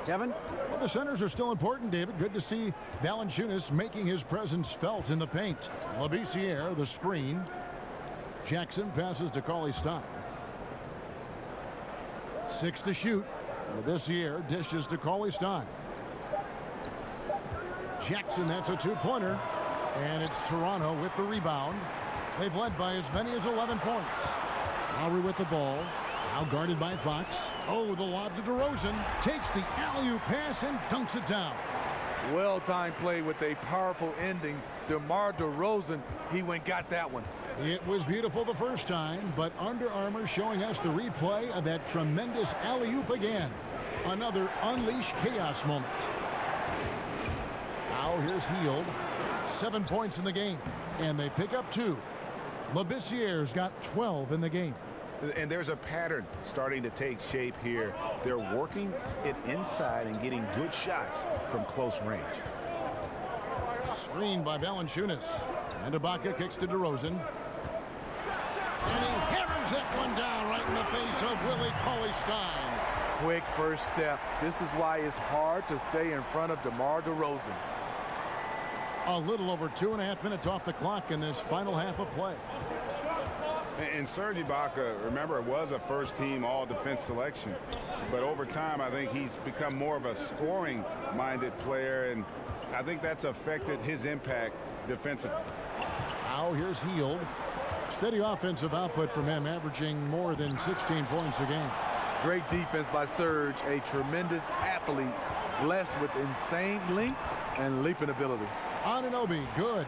H: Kevin?
E: Well, the centers are still important, David. Good to see Valanciunas making his presence felt in the paint. Labissiere, the screen. Jackson passes to Cauley Stein. 6 to shoot. Labissiere dishes to Cauley Stein. Jackson, that's a 2-pointer. And it's Toronto with the rebound. They've led by as many as 11 points. Lowry with the ball. Now guarded by Fox. Oh, the lob to DeRozan. Takes the alley-oop pass and dunks it down.
G: Well-timed play with a powerful ending. DeMar DeRozan, he went got that one.
E: It was beautiful the first time, but Under Armour showing us the replay of that tremendous alley-oop again. Another unleashed chaos moment. Now here's Hield. 7 points in the game, and they pick up 2. Labissiere's got 12 in the game.
F: And there's a pattern starting to take shape here. They're working it inside and getting good shots from close range.
E: Screened by Valanciunas. And Ibaka kicks to DeRozan. And he hammers that one down right in the face of Willie Cauley-Stein.
G: Quick first step. This is why it's hard to stay in front of DeMar DeRozan.
E: A little over 2.5 minutes off the clock in this final half of play.
F: And Serge Ibaka, remember, was a first-team all-defense selection. But over time, I think he's become more of a scoring-minded player, and I think that's affected his impact defensively.
E: Now here's Hield. Steady offensive output from him, averaging more than 16 points a game.
G: Great defense by Serge, a tremendous athlete, blessed with insane length and leaping ability.
E: Anunoby, good.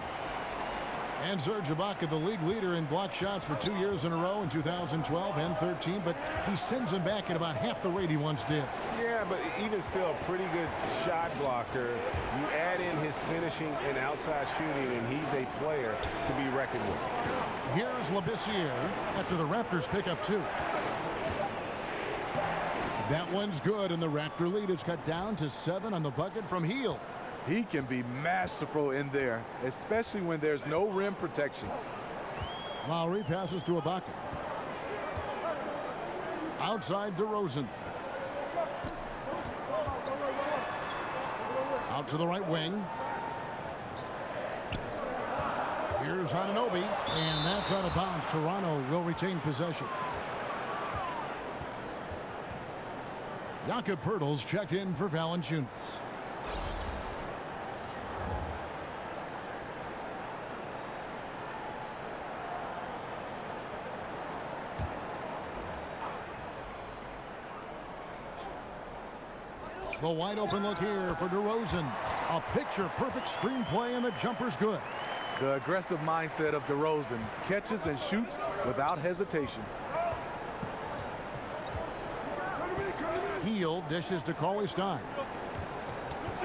E: And Serge Ibaka, the league leader in block shots for 2 years in a row in 2012 and 13, but he sends them back at about half the rate he once did.
F: Yeah, but even still a pretty good shot blocker. You add in his finishing and outside shooting, and he's a player to be reckoned with.
E: Here's Labissiere after the Raptors pick up 2. That one's good, and the Raptor lead is cut down to 7 on the bucket from Hield.
G: He can be masterful in there, especially when there's no rim protection.
E: Lowry passes to Ibaka. Outside DeRozan. Out to the right wing. Here's Anunoby, and that's out of bounds. Toronto will retain possession. Jakob Poeltl's checked in for Valanciunas. The wide open look here for DeRozan. A picture-perfect screenplay, and the jumper's good.
G: The aggressive mindset of DeRozan catches and shoots without hesitation.
E: Hield dishes to Cauley-Stein.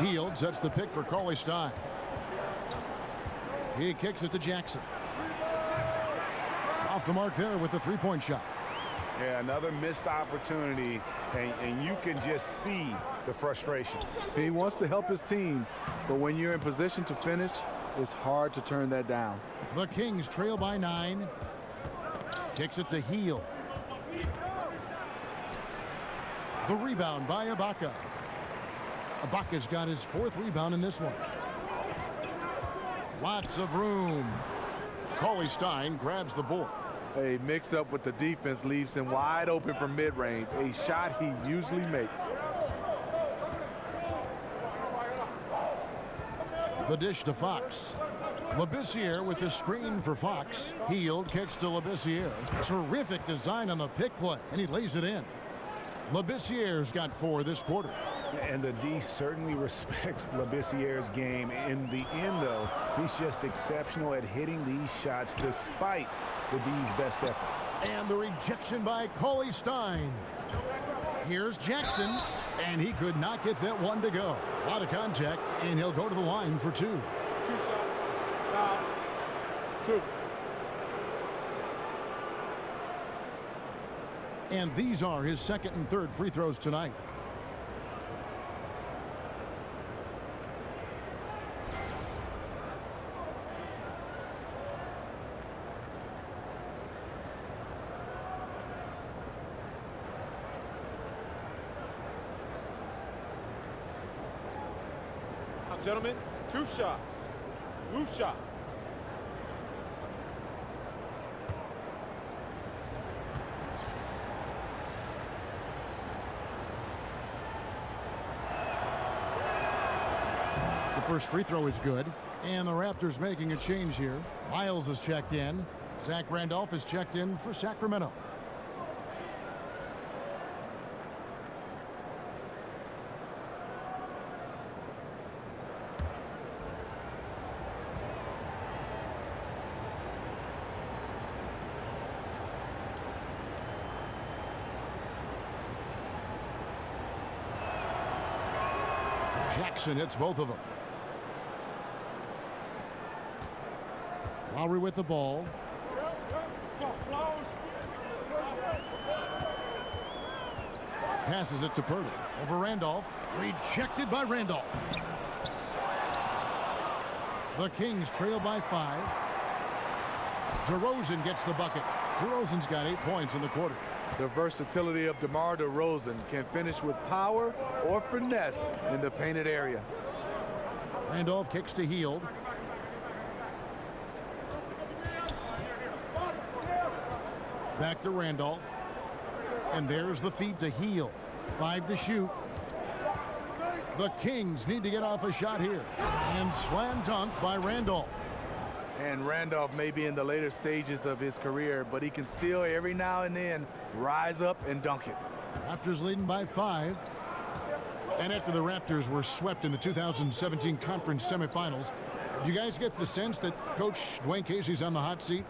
E: Hield sets the pick for Cauley-Stein. He kicks it to Jackson. Off the mark there with the three-point shot.
F: Yeah, another missed opportunity, and you can just see the frustration.
G: He wants to help his team, but when you're in position to finish, it's hard to turn that down.
E: The Kings trail by 9. Kicks it to Hield. The rebound by Ibaka. Ibaka's got his 4th rebound in this one. Lots of room. Cauley-Stein grabs the board.
G: A mix-up with the defense leaves him wide open for mid-range, a shot he usually makes.
E: The dish to Fox. Labissiere with the screen for Fox. Hield kicks to Labissiere. Terrific design on the pick play, and he lays it in. Labissiere's got 4 this quarter.
F: And the D certainly respects Labissiere's game. In the end, though, he's just exceptional at hitting these shots despite the D's best effort.
E: And the rejection by Cauley-Stein. Here's Jackson, and he could not get that one to go. A lot of contact, and he'll go to the line for 2.
I: 2 shots. 2.
E: And these are his 2nd and 3rd free throws tonight.
I: Now, gentlemen, 2 shots. Loose shots.
E: First free throw is good, and the Raptors making a change here. Miles is checked in. Zach Randolph is checked in for Sacramento. Jackson hits both of them. Lowry with the ball. Passes it to Purdy. Over Randolph. Rejected by Randolph. The Kings trail by 5. DeRozan gets the bucket. DeRozan's got 8 points in the quarter.
G: The versatility of DeMar DeRozan can finish with power or finesse in the painted area.
E: Randolph kicks to Hield. Back to Randolph. And there's the feed to Hield. 5 to shoot. The Kings need to get off a shot here. And slam dunk by Randolph.
G: And Randolph may be in the later stages of his career, but he can still every now and then rise up and dunk it.
E: Raptors leading by 5. And after the Raptors were swept in the 2017 conference semifinals, do you guys get the sense that Coach Dwayne Casey's on the hot seat?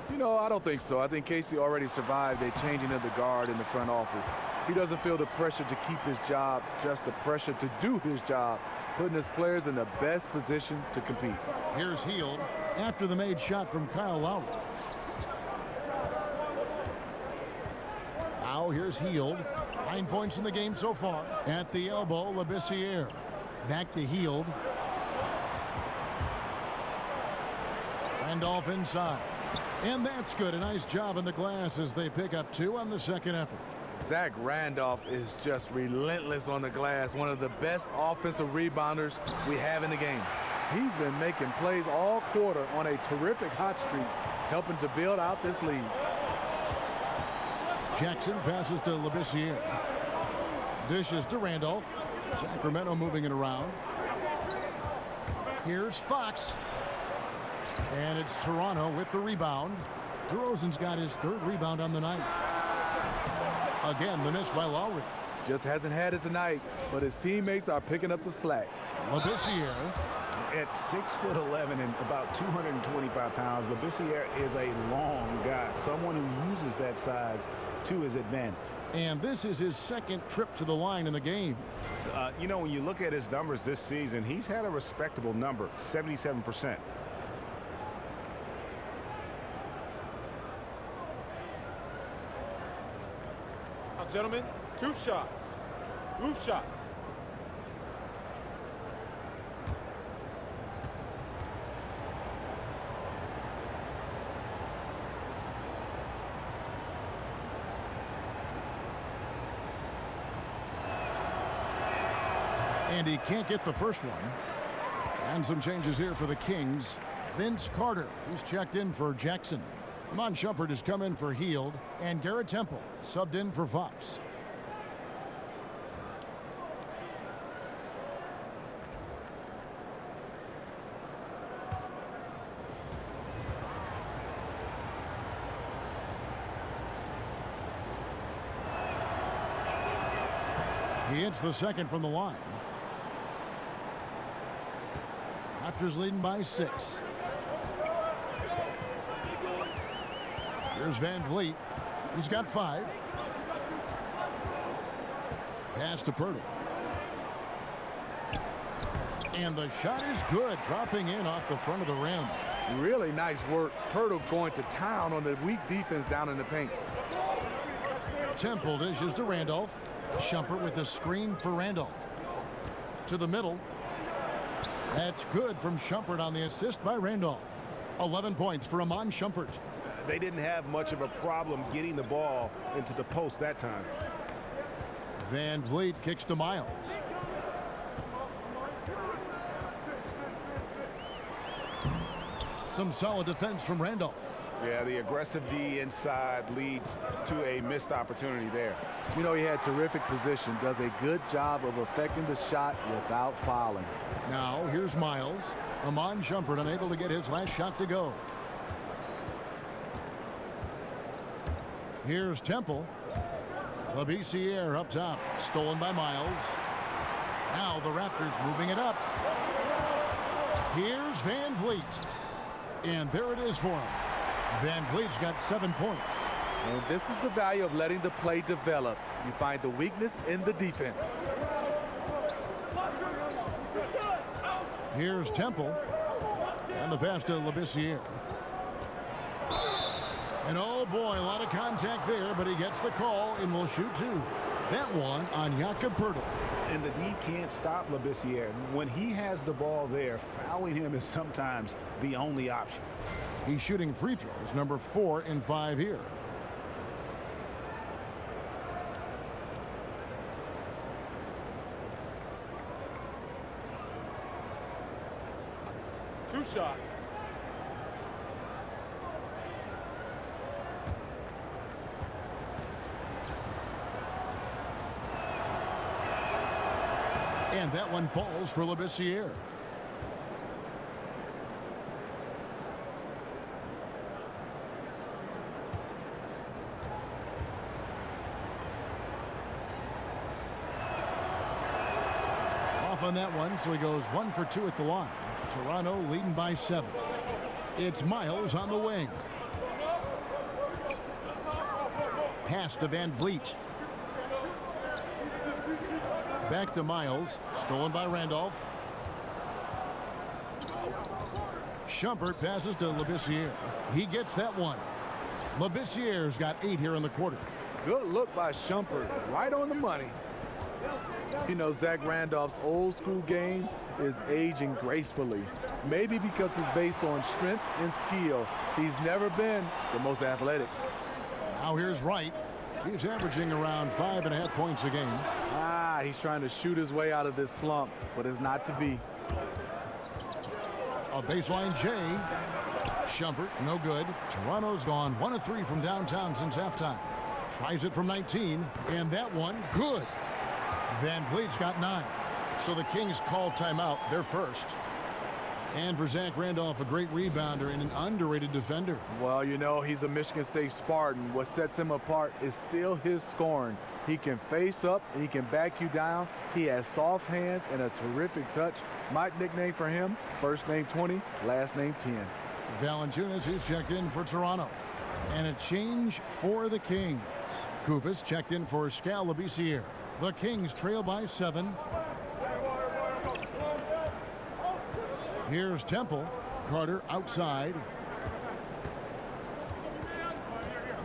G: You know, I don't think so. I think Casey already survived a changing of the guard in the front office. He doesn't feel the pressure to keep his job, just the pressure to do his job, putting his players in the best position to compete.
E: Here's Hield after the made shot from Kyle Lowry. Now here's Hield. 9 points in the game so far. At the elbow, Labissiere. Back to Hield. Randolph inside. And that's good. A nice job in the glass as they pick up 2 on the second effort.
G: Zach Randolph is just relentless on the glass. One of the best offensive rebounders we have in the game. He's been making plays all quarter on a terrific hot streak, helping to build out this lead.
E: Jackson passes to Labissiere. Dishes to Randolph. Sacramento moving it around. Here's Fox. And it's Toronto with the rebound. DeRozan's got his 3rd rebound on the night. Again, the miss by Lowry.
G: Just hasn't had his night, but his teammates are picking up the slack.
E: Labissiere.
F: At 6'11" and about 225 pounds, Labissiere is a long guy, someone who uses that size to his advantage.
E: And this is his 2nd trip to the line in the game.
F: You know, when you look at his numbers this season, he's had a respectable number, 77%.
I: Now, gentlemen, 2 shots. 2 shots.
E: And he can't get the first one. And some changes here for the Kings. Vince Carter, who's checked in for Jackson. Iman Shumpert has come in for Hield. And Garrett Temple subbed in for Fox. He hits the 2nd from the line. Raptors leading by 6. Here's Van Vliet. He's got 5. Pass to Purdy. And the shot is good, dropping in off the front of the rim.
G: Really nice work. Purdy going to town on the weak defense down in the paint.
E: Temple dishes to Randolph. Shumpert with a screen for Randolph. To the middle. That's good from Shumpert on the assist by Randolph. 11 points for Iman Shumpert.
F: They didn't have much of a problem getting the ball into the post that time.
E: Van Vliet kicks to Miles. Some solid defense from Randolph.
F: Yeah, the aggressive D inside leads to a missed opportunity there.
G: You know, he had terrific position, does a good job of affecting the shot without fouling.
E: Now, here's Miles. Iman Shumpert unable to get his last shot to go. Here's Temple. Labissiere up top. Stolen by Miles. Now the Raptors moving it up. Here's Van Vliet. And there it is for him. Van Vliet's got 7 points.
G: And this is the value of letting the play develop. You find the weakness in the defense.
E: Here's Temple. And the pass to Labissiere. And oh boy, a lot of contact there, but he gets the call and will shoot two. That one on Jakob Poeltl.
F: And the D can't stop Labissiere. When he has the ball there, fouling him is sometimes the only option.
E: He's shooting free throws, number 4 and 5 here.
I: Two shots.
E: And that one falls for Labissiere. Off on that one, so he goes 1 for 2 at the line. Toronto leading by 7. It's Miles on the wing. Pass to Van Vliet. Back to Miles. Stolen by Randolph. Shumpert passes to Labissiere. He gets that one. Labissiere's got 8 here in the quarter.
G: Good look by Shumpert. Right on the money. You know, Zach Randolph's old school game is aging gracefully. Maybe because it's based on strength and skill. He's never been the most athletic.
E: Now here's Wright. He's averaging around 5.5 points a game.
G: He's trying to shoot his way out of this slump, but it's not to be.
E: A baseline J. Shumpert, no good. Toronto's gone 1 of 3 from downtown since halftime. Tries it from 19, and that one, good. Van Vliet's got 9. So the Kings call timeout, their first. And for Zach Randolph, a great rebounder and an underrated defender.
G: Well, you know, he's a Michigan State Spartan. What sets him apart is still his scoring. He can face up and he can back you down. He has soft hands and a terrific touch. My nickname for him, first name 20, last name 10.
E: Valanciunas is checked in for Toronto. And a change for the Kings. Koufos checked in for Skal Labissiere. The Kings trail by 7. Here's Temple. Carter outside.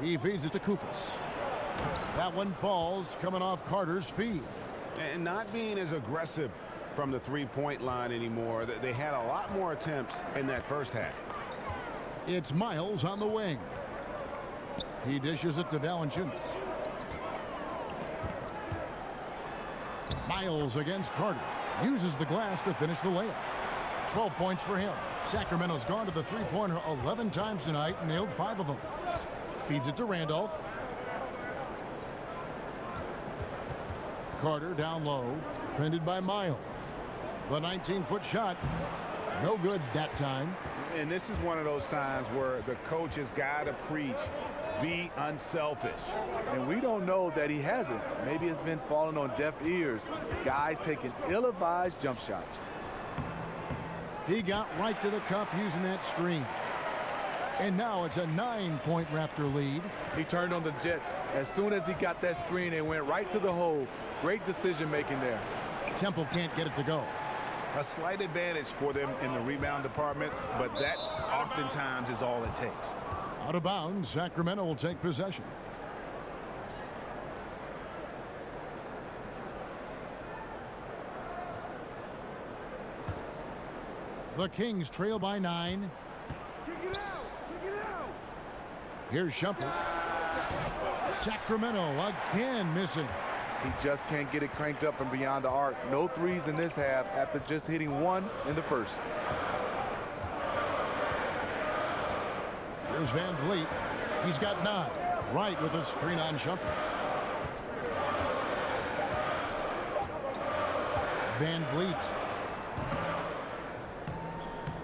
E: He feeds it to Koufos. That one falls, coming off Carter's feed.
F: And not being as aggressive from the three-point line anymore. They had a lot more attempts in that first half.
E: It's Miles on the wing. He dishes it to Valanciunas. Miles against Carter. Uses the glass to finish the layup. 12 points for him. Sacramento's gone to the three-pointer 11 times tonight and nailed 5 of them. Feeds it to Randolph. Carter down low. Defended by Miles. The 19-foot shot. No good that time.
F: And this is one of those times where the coach has got to preach, be unselfish.
G: And we don't know that he hasn't. Maybe it's been falling on deaf ears. Guys taking ill-advised jump shots.
E: He got right to the cup using that screen. And now it's a 9-point Raptor lead.
G: He turned on the Jets. As soon as he got that screen and went right to the hole. Great decision making there.
E: Temple can't get it to go.
F: A slight advantage for them in the rebound department, but that oftentimes is all it takes.
E: Out of bounds, Sacramento will take possession. The Kings trail by 9. Here's Shumpert. Sacramento again missing.
G: He just can't get it cranked up from beyond the arc. No threes in this half after just hitting 1 in the first.
E: Here's Van Vliet. He's got 9. Right with a screen on Shumpert. Van Vliet.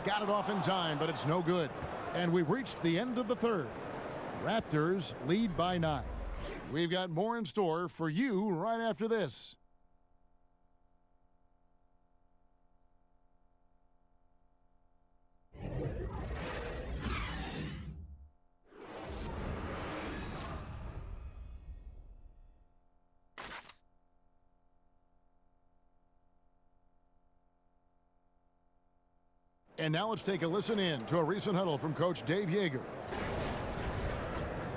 E: Got it off in time, but it's no good. And we've reached the end of the third. Raptors lead by 9. We've got more in store for you right after this. And now let's take a listen in to a recent huddle from Coach Dave Yeager.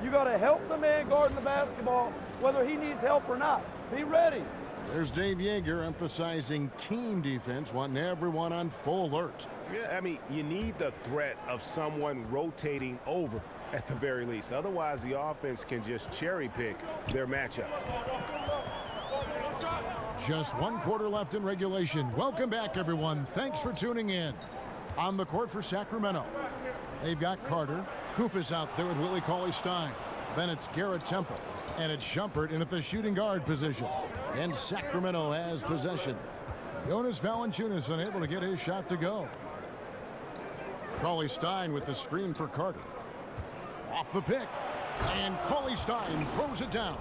L: You got to help the man guarding the basketball, whether he needs help or not. Be ready.
E: There's Dave Yeager emphasizing team defense, wanting everyone on full alert.
F: Yeah, I mean, you need the threat of someone rotating over at the very least. Otherwise, the offense can just cherry pick their matchups.
E: Just 1 quarter left in regulation. Welcome back, everyone. Thanks for tuning in. On the court for Sacramento, they've got Carter. Kufis out there with Willie Cauley-Stein. Then it's Garrett Temple. And it's Shumpert in at the shooting guard position. And Sacramento has possession. Jonas Valanciunas unable to get his shot to go. Cauley-Stein with the screen for Carter. Off the pick. And Cauley-Stein throws it down.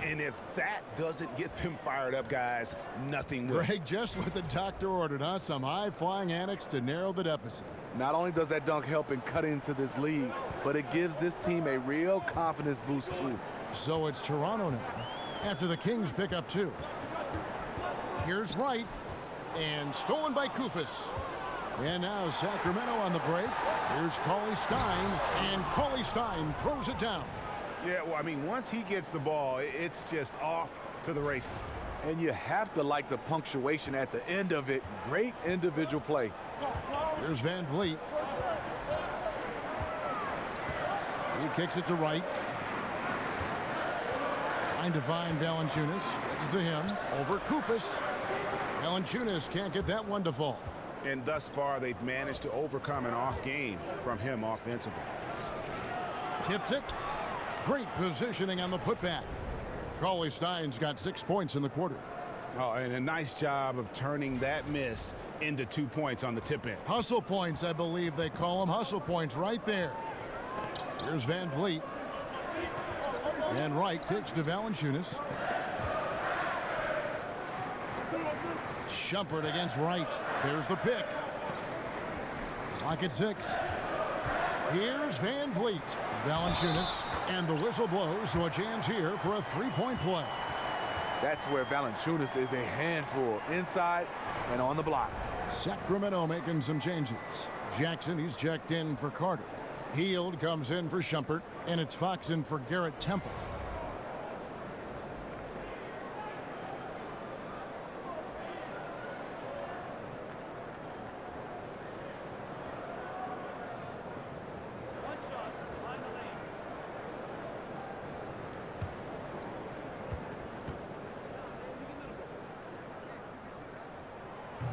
F: And if that doesn't get them fired up, guys, nothing will.
E: Greg, just what the doctor ordered, huh? Some high-flying annex to narrow the deficit.
G: Not only does that dunk help in cutting into this lead, but it gives this team a real confidence boost, too.
E: So it's Toronto now, after the Kings pick up 2. Here's Wright, and stolen by Kufis. And now Sacramento on the break. Here's Cauley-Stein, and Cauley-Stein throws it down.
F: Yeah, well, I mean, once he gets the ball, it's just off to the races.
G: And you have to like the punctuation at the end of it. Great individual play.
E: Here's Van Vliet. He kicks it to Wright. Trying to find Valanciunas. Gets it to him. Over Kufis. Valanciunas can't get that one to fall.
F: And thus far, they've managed to overcome an off game from him offensively.
E: Tips it. Great positioning on the putback. Cauley-Stein's got 6 points in the quarter.
F: Oh, and a nice job of turning that miss into 2 points on the tip in.
E: Hustle points, I believe they call them. Hustle points right there. Here's Van Vliet. And Wright kicks to Valanciunas. Shumpert against Wright. There's the pick. Clock at 6. Here's Van Vliet. Valanciunas. And the whistle blows, so a chance here for a 3-point play.
G: That's where Valanciunas is a handful, inside and on the block.
E: Sacramento making some changes. Jackson, he's checked in for Carter. Hield comes in for Shumpert, and it's Fox in for Garrett Temple.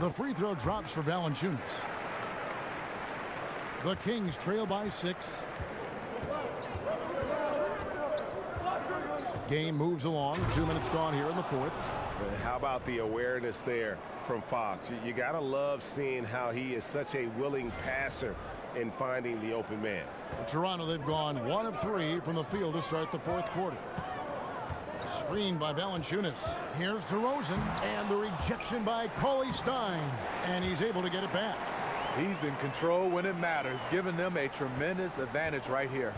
E: The free throw drops for Valanciunas. The Kings trail by 6. Game moves along. 2 minutes gone here in the 4th.
F: How about the awareness there from Fox? You got to love seeing how he is such a willing passer in finding the open man.
E: For Toronto, they've gone 1 of 3 from the field to start the 4th quarter. Screened by Valanciunas. Here's DeRozan, and the rejection by Cauley-Stein, and he's able to get it back.
G: He's in control when it matters, giving them a tremendous advantage right here.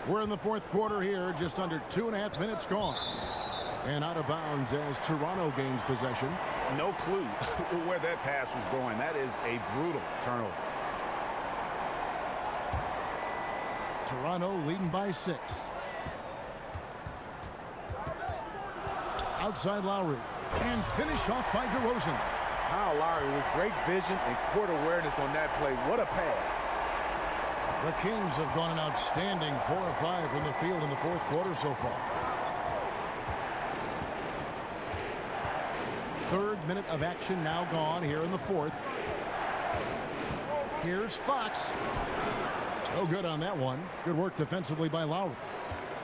E: We're in the 4th quarter here, just under 2.5 minutes gone. And out of bounds as Toronto gains possession.
F: No clue where that pass was going. That is a brutal turnover.
E: Toronto leading by 6. Outside Lowry. And finished off by DeRozan.
G: Kyle Lowry with great vision and court awareness on that play. What a pass.
E: The Kings have gone an outstanding 4 of 5 from the field in the 4th quarter so far. 3rd minute of action now gone here in the 4th. Here's Fox. No good on that one. Good work defensively by Lowry.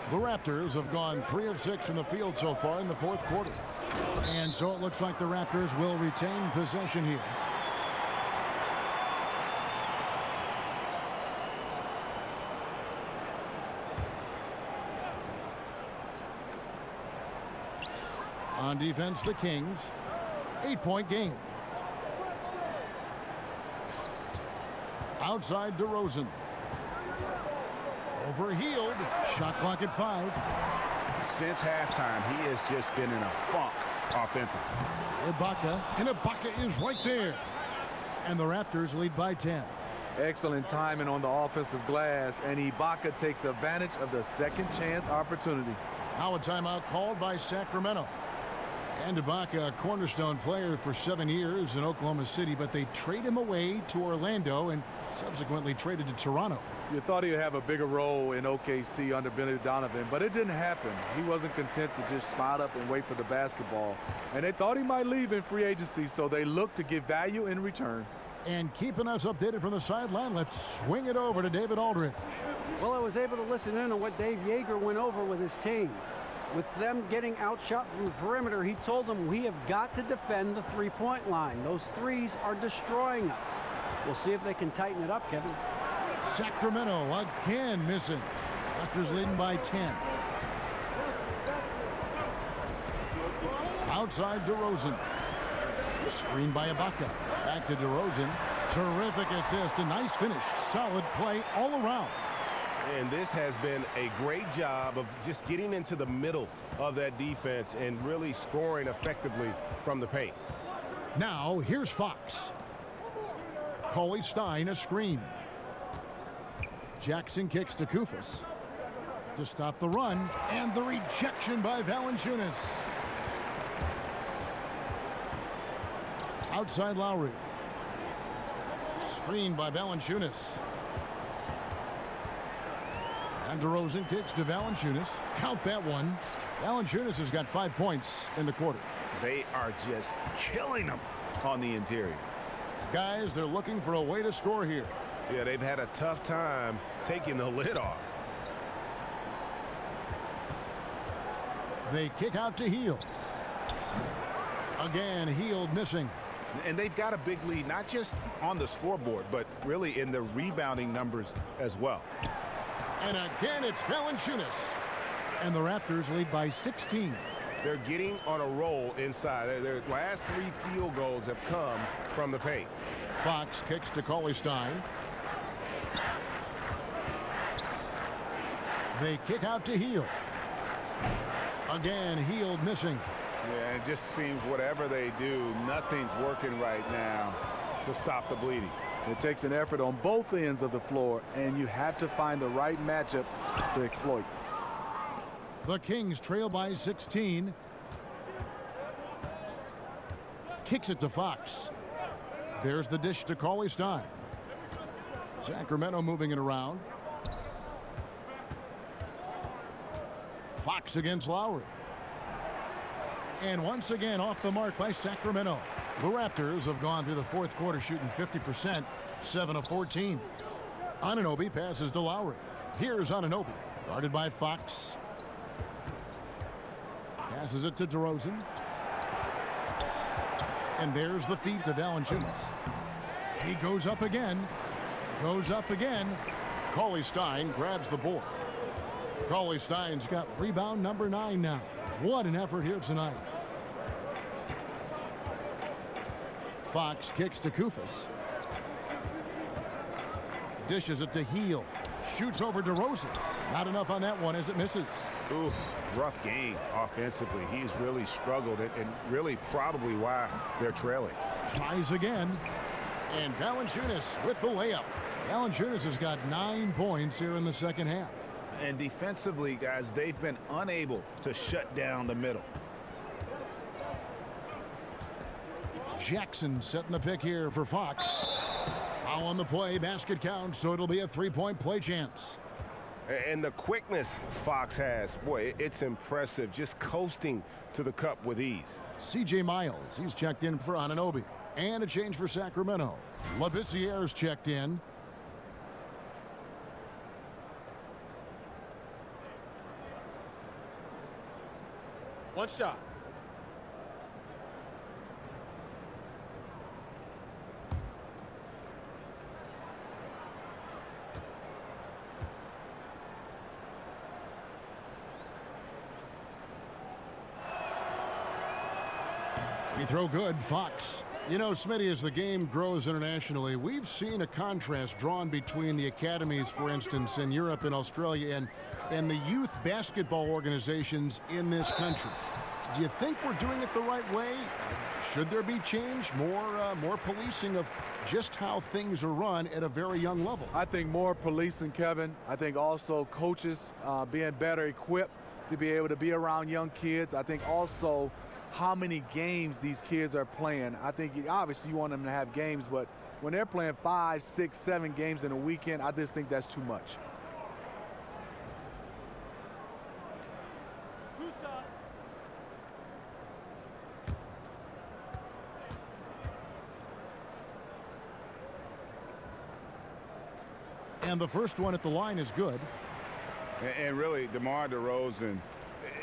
E: The Raptors have gone 3 of 6 from the field so far in the 4th quarter. And so it looks like the Raptors will retain possession here. On defense, the Kings. 8-point game. Outside DeRozan. Over Hield. Shot clock at 5.
F: Since halftime, he has just been in a funk offensively.
E: Ibaka, and Ibaka is right there. And the Raptors lead by 10.
G: Excellent timing on the offensive glass, and Ibaka takes advantage of the second chance opportunity.
E: Now a timeout called by Sacramento. And Ibaka, a cornerstone player for 7 years in Oklahoma City, but they trade him away to Orlando and subsequently traded to Toronto.
G: You thought he would have a bigger role in OKC under Benedict Donovan, but it didn't happen. He wasn't content to just spot up and wait for the basketball. And they thought he might leave in free agency, so they looked to get value in return.
E: And keeping us updated from the sideline, let's swing it over to David Aldridge.
H: Well, I was able to listen in on what Dave Yeager went over with his team. With them getting outshot from the perimeter, he told them we have got to defend the three-point line. Those threes are destroying us. We'll see if they can tighten it up, Kevin.
E: Sacramento again missing. Raptors leading by 10. Outside DeRozan. Screen by Ibaka. Back to DeRozan. Terrific assist. A nice finish. Solid play all around.
F: And this has been a great job of just getting into the middle of that defense and really scoring effectively from the paint.
E: Now, here's Fox. Cauley Stein, a screen. Jackson kicks to Koufos to stop the run, and the rejection by Valanciunas. Outside Lowry. Screen by Valanciunas. And DeRozan kicks to Valanciunas. Count that one. Valanciunas has got 5 points in the quarter.
F: They are just killing them on the interior.
E: Guys, they're looking for a way to score here.
F: Yeah, they've had a tough time taking the lid off.
E: They kick out to Hield. Again, Hield missing.
F: And they've got a big lead, not just on the scoreboard, but really in the rebounding numbers as well.
E: And again, it's Valanciunas. And the Raptors lead by 16.
F: They're getting on a roll inside. Their last 3 field goals have come from the paint.
E: Fox kicks to Cauley Stein. They kick out to Hield. Again, Hield missing.
F: Yeah, it just seems whatever they do, nothing's working right now to stop the bleeding.
G: It takes an effort on both ends of the floor, and you have to find the right matchups to exploit.
E: The Kings trail by 16. Kicks it to Fox. There's the dish to Cauley Stein. Sacramento moving it around. Fox against Lowry. And once again off the mark by Sacramento. The Raptors have gone through the fourth quarter shooting 50%, 7 of 14. Anunoby passes to Lowry. Here's Anunoby, guarded by Fox. Passes it to DeRozan. And there's the feed to Valanciunas. He goes up again. Goes up again. Cauley Stein grabs the board. Cauley Stein's got rebound number 9 now. What an effort here tonight. Fox kicks to Koufos. Dishes it to Hield. Shoots over DeRozan. Not enough on that one as it misses.
F: Oof, rough game offensively. He's really struggled and really probably why they're trailing.
E: Tries again. And Valanciunas with the layup. Valanciunas has got 9 points here in the second half.
F: And defensively, guys, they've been unable to shut down the middle.
E: Jackson setting the pick here for Fox. Foul on the play, basket count, so it'll be a 3-point play chance.
F: And the quickness Fox has, boy, it's impressive. Just coasting to the cup with ease.
E: C.J. Miles, he's checked in for Anunoby. And a change for Sacramento. Lavissiere's checked in.
I: One shot.
E: Free throw good, Fox. You know, Smitty, as the game grows internationally, we've seen a contrast drawn between the academies, for instance, in Europe and Australia and the youth basketball organizations in this country. Do you think we're doing it the right way? Should there be change, more policing of just how things are run at a very young level?
G: I think more policing, Kevin. I think also coaches being better equipped to be able to be around young kids. I think also how many games these kids are playing. I think obviously you want them to have games, but when they're playing 5, 6, 7 games in a weekend, I just think that's too much.
E: And the first one at the line is good.
F: And really, DeMar DeRozan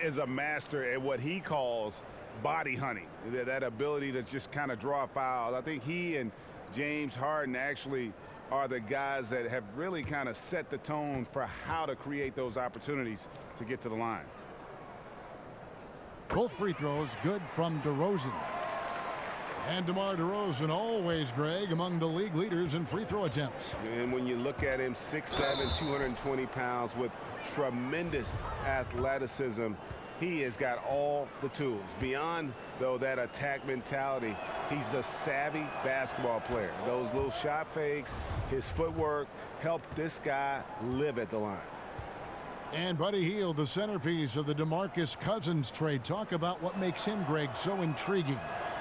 F: is a master at what he calls body hunting, that ability to just kind of draw fouls. I think he and James Harden actually are the guys that have really kind of set the tone for how to create those opportunities to get to the line.
E: Both free throws good from DeRozan. And DeMar DeRozan always, Greg, among the league leaders in free throw attempts.
F: And when you look at him, 6'7", 220 pounds with tremendous athleticism, he has got all the tools. Beyond, though, that attack mentality, he's a savvy basketball player. Those little shot fakes, his footwork helped this guy live at the line.
E: And Buddy Hield, the centerpiece of the DeMarcus Cousins trade. Talk about what makes him, Greg, so intriguing.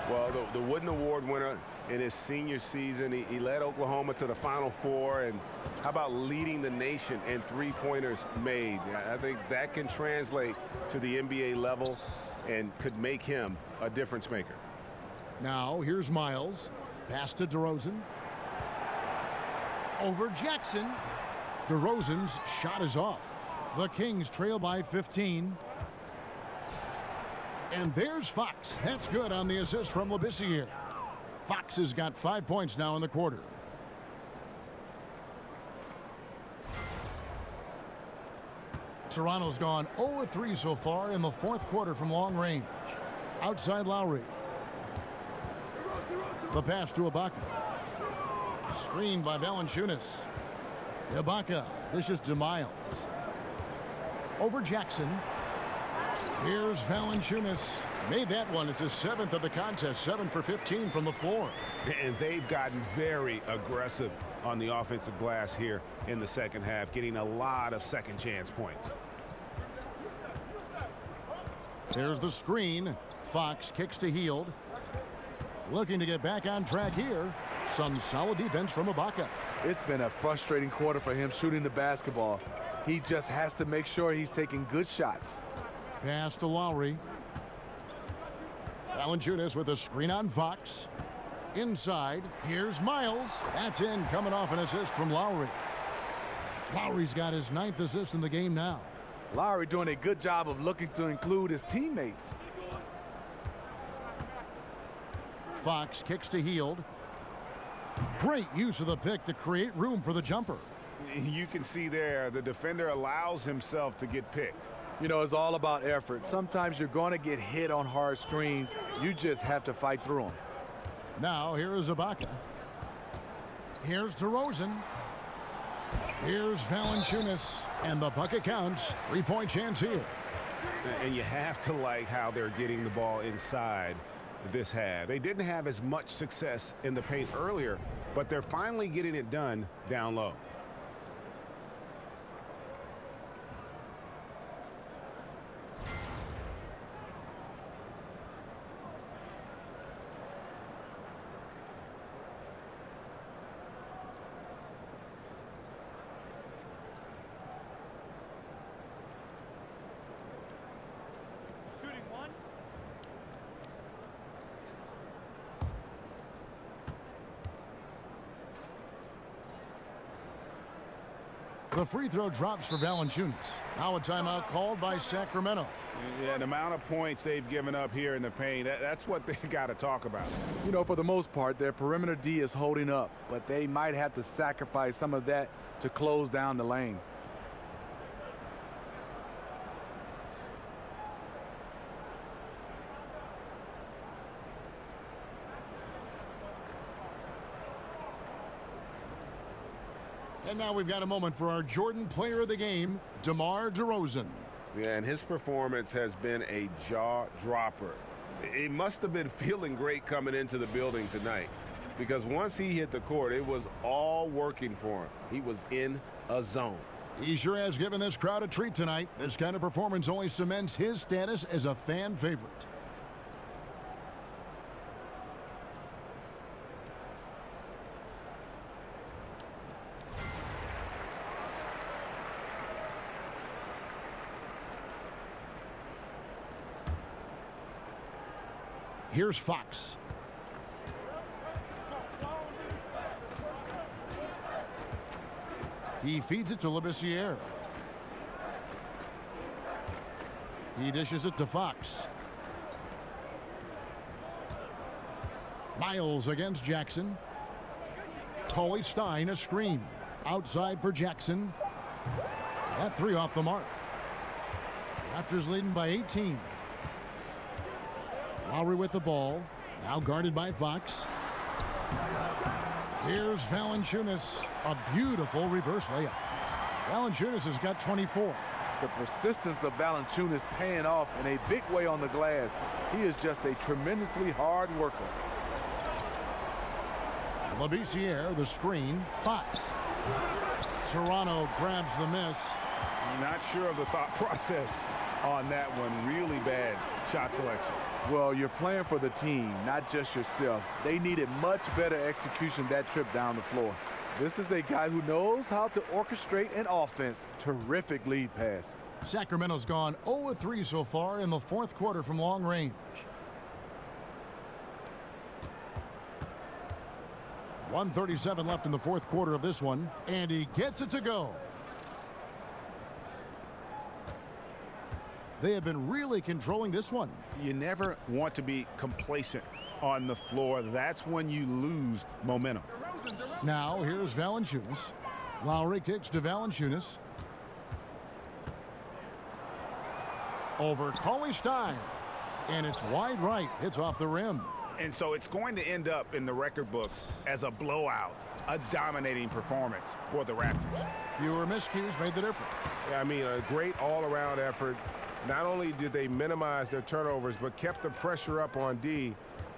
F: Well, the Wooden Award winner in his senior season, he led Oklahoma to the Final Four. And how about leading the nation in three-pointers made? I think that can translate to the NBA level and could make him a difference maker.
E: Now, here's Miles. Pass to DeRozan. Over Jackson. DeRozan's shot is off. The Kings trail by 15. And there's Fox. That's good on the assist from Labissiere. Fox has got 5 points now in the quarter. Toronto's gone 0-3 so far in the fourth quarter from long range. Outside Lowry. The pass to Ibaka. Screened by Valanciunas. Ibaka dishes to Miles. Over Jackson. Here's Valanciunas. Made that one. It's his 7th of the contest. 7 for 15 from the floor.
F: And they've gotten very aggressive on the offensive glass here in the second half, getting a lot of second chance points.
E: There's the screen. Fox kicks to Hield. Looking to get back on track here. Some solid defense from Ibaka.
G: It's been a frustrating quarter for him shooting the basketball. He just has to make sure he's taking good shots.
E: Pass to Lowry. Valanciunas with a screen on Fox. Inside, here's Miles. That's in, coming off an assist from Lowry. Lowry's got his 9th assist in the game now.
G: Lowry doing a good job of looking to include his teammates.
E: Fox kicks to Hield. Great use of the pick to create room for the jumper.
F: You can see there the defender allows himself to get picked.
G: You know, it's all about effort. Sometimes you're going to get hit on hard screens. You just have to fight through them.
E: Now, here is Ibaka. Here's DeRozan. Here's Valanciunas. And the bucket counts. 3-point chance here.
F: And you have to like how they're getting the ball inside this half. They didn't have as much success in the paint earlier, but they're finally getting it done down low.
E: The free throw drops for Valanciunas. Now a timeout called by Sacramento.
F: Yeah, the amount of points they've given up here in the paint, that's what they got to talk about.
G: You know, for the most part, their perimeter D is holding up, but they might have to sacrifice some of that to close down the lane.
E: And now we've got a moment for our Jordan player of the game, DeMar DeRozan.
F: Yeah, and his performance has been a jaw-dropper. He must have been feeling great coming into the building tonight, because once he hit the court, it was all working for him. He was in a zone.
E: He sure has given this crowd a treat tonight. This kind of performance only cements his status as a fan favorite. Here's Fox. He feeds it to Labissiere. He dishes it to Fox. Miles against Jackson. Cauley Stein, a screen. Outside for Jackson. That three off the mark. Raptors leading by 18. Lowry with the ball. Now guarded by Fox. Here's Valanciunas. A beautiful reverse layup. Valanciunas has got 24.
G: The persistence of Valanciunas paying off in a big way on the glass. He is just a tremendously hard worker.
E: Labissiere, the screen. Fox. Toronto grabs the miss.
F: Not sure of the thought process on that one. Really bad shot selection.
G: Well, you're playing for the team, not just yourself. They needed much better execution that trip down the floor. This is a guy who knows how to orchestrate an offense. Terrific lead pass.
E: Sacramento's gone 0-3 so far in the fourth quarter from long range. .137 left in the fourth quarter of this one, and he gets it to go. They have been really controlling this one.
F: You never want to be complacent on the floor. That's when you lose momentum.
E: Now here's Valanciunas. Lowry kicks to Valanciunas. Over Cauley Stein. And it's wide right. Hits off the rim.
F: And so it's going to end up in the record books as a blowout, a dominating performance for the Raptors.
E: Fewer miscues made the difference.
B: Yeah, I mean, a great all-around effort. Not only did they minimize their turnovers, but kept the pressure up on D,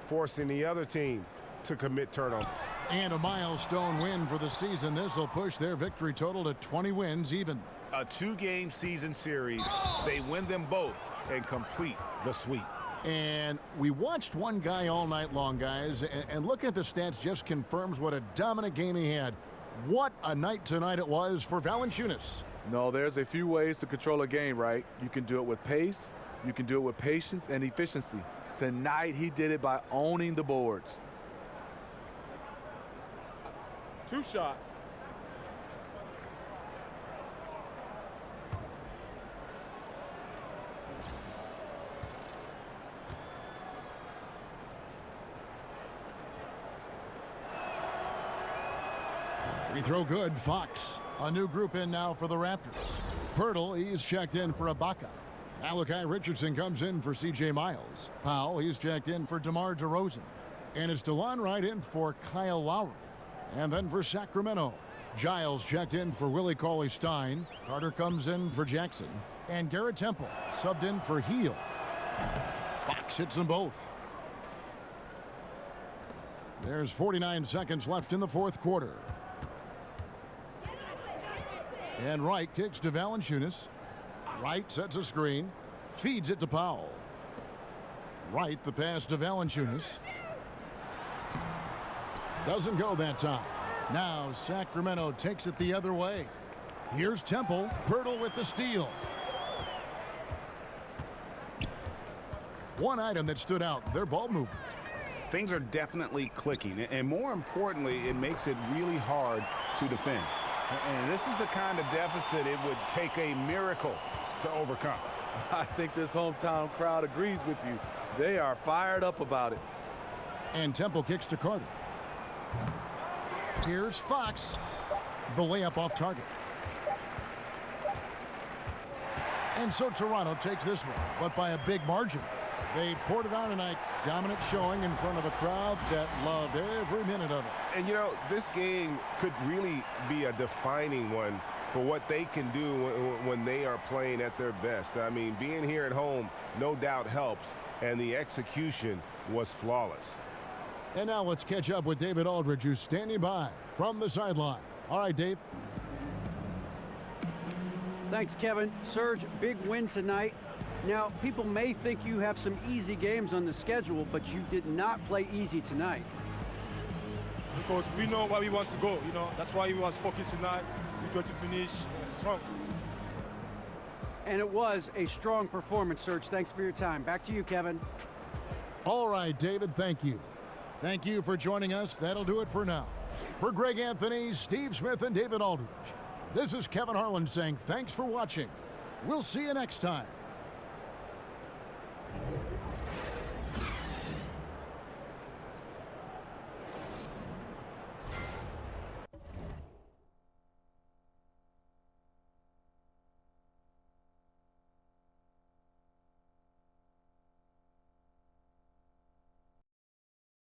B: forcing the other team to commit turnovers.
E: And a milestone win for the season. This will push their victory total to 20 wins even.
F: A two-game season series. They win them both and complete the sweep.
E: And we watched one guy all night long, guys, and looking at the stats just confirms what a dominant game he had. What a night tonight it was for Valanciunas.
G: No, there's a few ways to control a game, right? You can do it with pace, you can do it with patience and efficiency. Tonight, he did it by owning the boards.
I: 2 shots.
E: Free throw good. Fox. A new group in now for the Raptors. Pirtle, he's checked in for Ibaka. Malachi Richardson comes in for C.J. Miles. Powell, he's checked in for DeMar DeRozan. And it's DeLon Wright in for Kyle Lowry. And then for Sacramento, Giles checked in for Willie Cauley Stein. Carter comes in for Jackson. And Garrett Temple subbed in for Heel. Fox hits them both. There's 49 seconds left in the fourth quarter. And Wright kicks to Valanciunas. Wright sets a screen. Feeds it to Powell. Wright the pass to Valanciunas. Doesn't go that time. Now Sacramento takes it the other way. Here's Temple. Pirtle with the steal. One item that stood out, their ball movement.
F: Things are definitely clicking, and more importantly, it makes it really hard to defend. And this is the kind of deficit it would take a miracle to overcome.
G: I think this hometown crowd agrees with you. They are fired up about it.
E: And Temple kicks to Carter. Here's Fox. The layup off target. And so Toronto takes this one, but by a big margin. They poured it on tonight. Dominant showing in front of a crowd that loved every minute of it.
B: And, you know, this game could really be a defining one
F: for what they can do when they are playing at their best. I mean, being here at home no doubt helps, and the execution was flawless.
E: And now let's catch up with David Aldridge, who's standing by from the sideline. All right, Dave.
H: Thanks, Kevin. Serge, big win tonight. Now, people may think you have some easy games on the schedule, but you did not play easy tonight.
M: Because we know where we want to go, you know. That's why we was focused tonight. We got to finish strong.
H: And it was a strong performance, Serge. Thanks for your time. Back to you, Kevin.
E: All right, David, thank you. Thank you for joining us. That'll do it for now. For Greg Anthony, Steve Smith, and David Aldridge, this is Kevin Harlan saying thanks for watching. We'll see you next time.